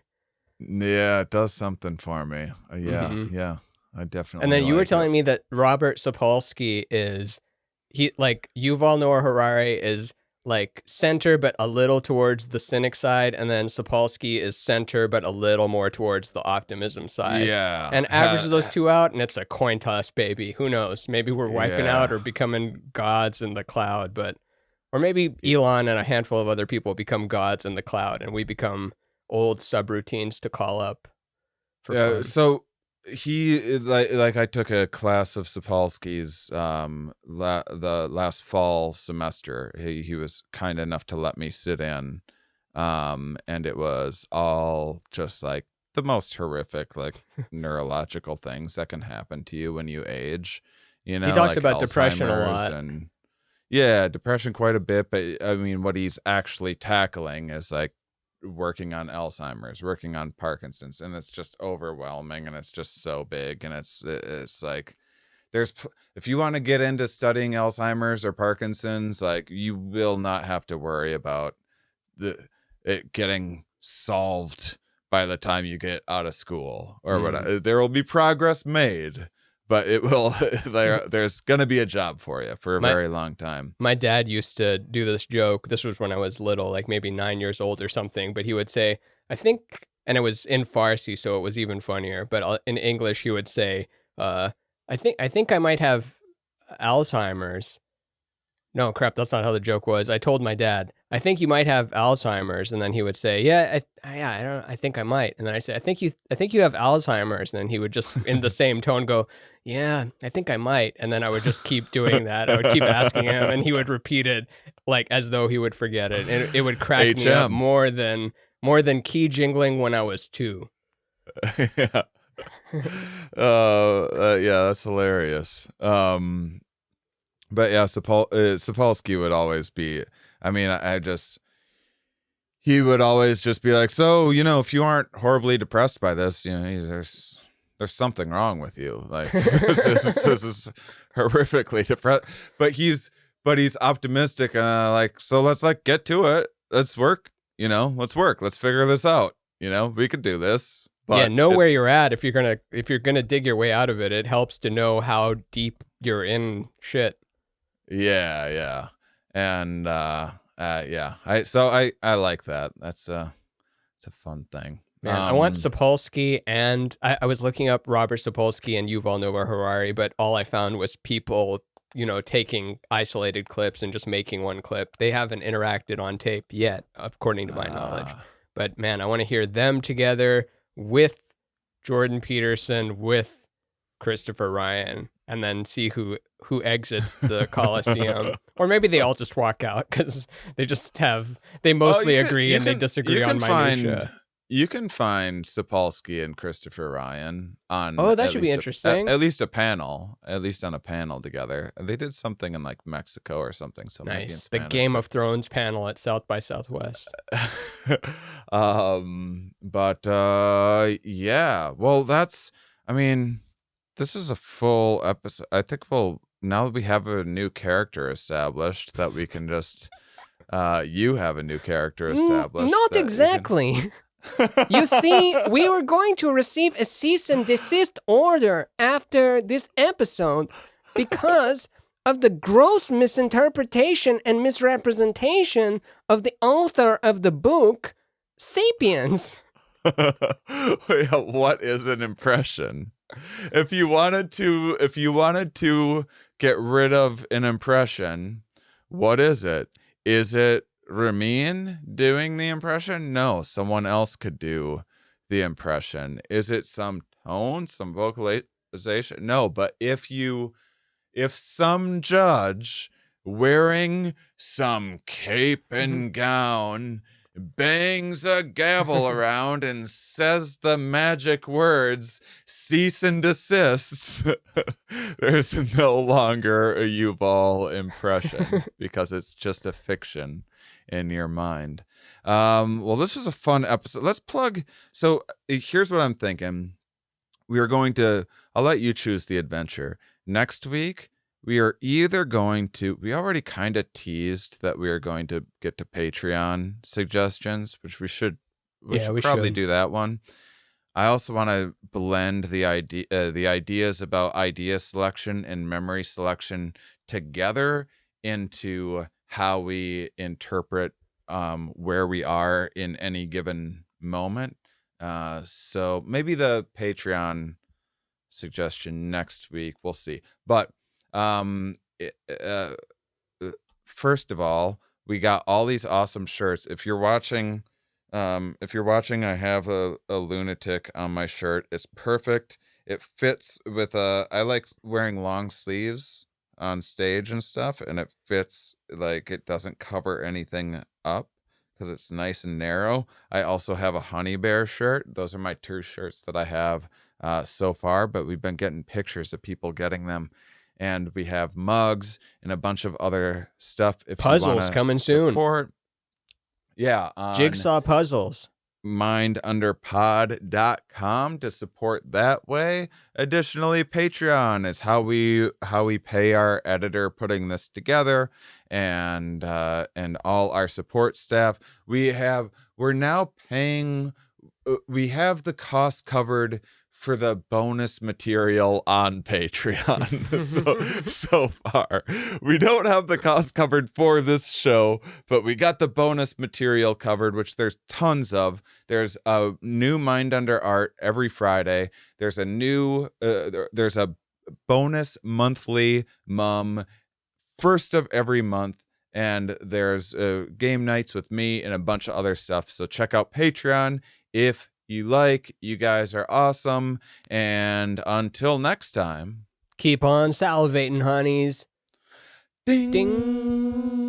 Yeah, it does something for me. Yeah, I definitely. And then you were telling me that Robert Sapolsky is, like, Yuval Noah Harari is like center, but a little towards the cynic side, and then Sapolsky is center, but a little more towards the optimism side. Yeah. And average those two out, and it's a coin toss, baby. Who knows? Maybe we're wiping out or becoming gods in the cloud, or maybe Elon and a handful of other people become gods in the cloud, and we become old subroutines to call up for fun. So he is like I took a class of Sapolsky's the last fall semester. He was kind enough to let me sit in, and it was all just like the most horrific, like neurological things that can happen to you when you age. You know, he talks like about depression a lot. And depression quite a bit. But I mean, what he's actually tackling is like working on Alzheimer's, working on Parkinson's, and it's just overwhelming, and it's just so big, and it's like if you want to get into studying Alzheimer's or Parkinson's, like, you will not have to worry about it getting solved by the time you get out of school or whatever. There will be progress made, but it will there's going to be a job for you for a very long time. My dad used to do this joke. This was when I was little, like maybe 9 years old or something, but he would say, I think, and it was in Farsi, so it was even funnier, but in English he would say, I think I might have Alzheimer's. No, crap, that's not how the joke was. I told my dad, I think you might have Alzheimer's, and then he would say, I think I might. And then I say, I think you have Alzheimer's, and then he would just in the same tone go, yeah, I think I might. And then I would just keep doing that. I would keep asking him, and he would repeat it like as though he would forget it. And it would crack me up more than key jingling when I was 2. Yeah. That's hilarious. But yeah, Sapolsky would always be, I mean, he would always just be like, so, if you aren't horribly depressed by this, there's there's something wrong with you. Like this is horrifically depressed. But he's optimistic and like, so let's like get to it. Let's work. Let's work. Let's figure this out. We could do this. But yeah, know where you're at. If you're gonna dig your way out of it, it helps to know how deep you're in shit. Yeah. And yeah. I like that. It's a fun thing. Man, I want Sapolsky, and I was looking up Robert Sapolsky and Yuval Noah Harari, but all I found was people, taking isolated clips and just making one clip. They haven't interacted on tape yet, according to my knowledge. But man, I want to hear them together with Jordan Peterson, with Christopher Ryan, and then see who exits the Coliseum. Or maybe they all just walk out because they mostly agree and they disagree on minutia. You can find Sapolsky and Christopher Ryan on. Oh, that should be interesting. At least on a panel together. They did something in like Mexico or something. So maybe in nice. The Spanish. Game of Thrones panel at South by Southwest. But yeah. Well, this is a full episode. I think now that we have a new character established, that we can just you have a new character established. Not exactly. You see, we were going to receive a cease and desist order after this episode because of the gross misinterpretation and misrepresentation of the author of the book, Sapiens. What is an impression? If you wanted to get rid of an impression, what is it? Is it Ramin doing the impression? No, someone else could do the impression. Is it some tone, some vocalization? No, but if some judge wearing some cape and gown bangs a gavel around and says the magic words cease and desist, there's no longer a Yuval impression because it's just a fiction in your mind. Well, this is a fun episode. Let's plug. So here's what I'm thinking. I'll let you choose the adventure. Next week, we are either going to, we already kind of teased that we are going to get to Patreon suggestions, which we should probably do that one. I also want to blend the ideas about idea selection and memory selection together into how we interpret where we are in any given moment. So maybe the Patreon suggestion next week. We'll see. But first of all, we got all these awesome shirts. If you're watching, I have a lunatic on my shirt. It's perfect. It fits with I like wearing long sleeves on stage and stuff, and it fits, like, it doesn't cover anything up because it's nice and narrow. I also have a honey bear shirt. Those are my 2 shirts that I have so far, but we've been getting pictures of people getting them. And we have mugs and a bunch of other stuff. If puzzles coming soon. Yeah. Jigsaw puzzles. mindunderpod.com to support that way. Additionally, Patreon is how we pay our editor putting this together, and all our support staff. We're now paying. We have the cost covered for the bonus material on Patreon so far. We don't have the cost covered for this show, but we got the bonus material covered, which there's tons of. There's a new Mind Under Art every Friday. There's there's a bonus monthly mum first of every month. And there's game nights with me and a bunch of other stuff. So check out Patreon if you guys are awesome. And until next time, keep on salivating, honeys. Ding.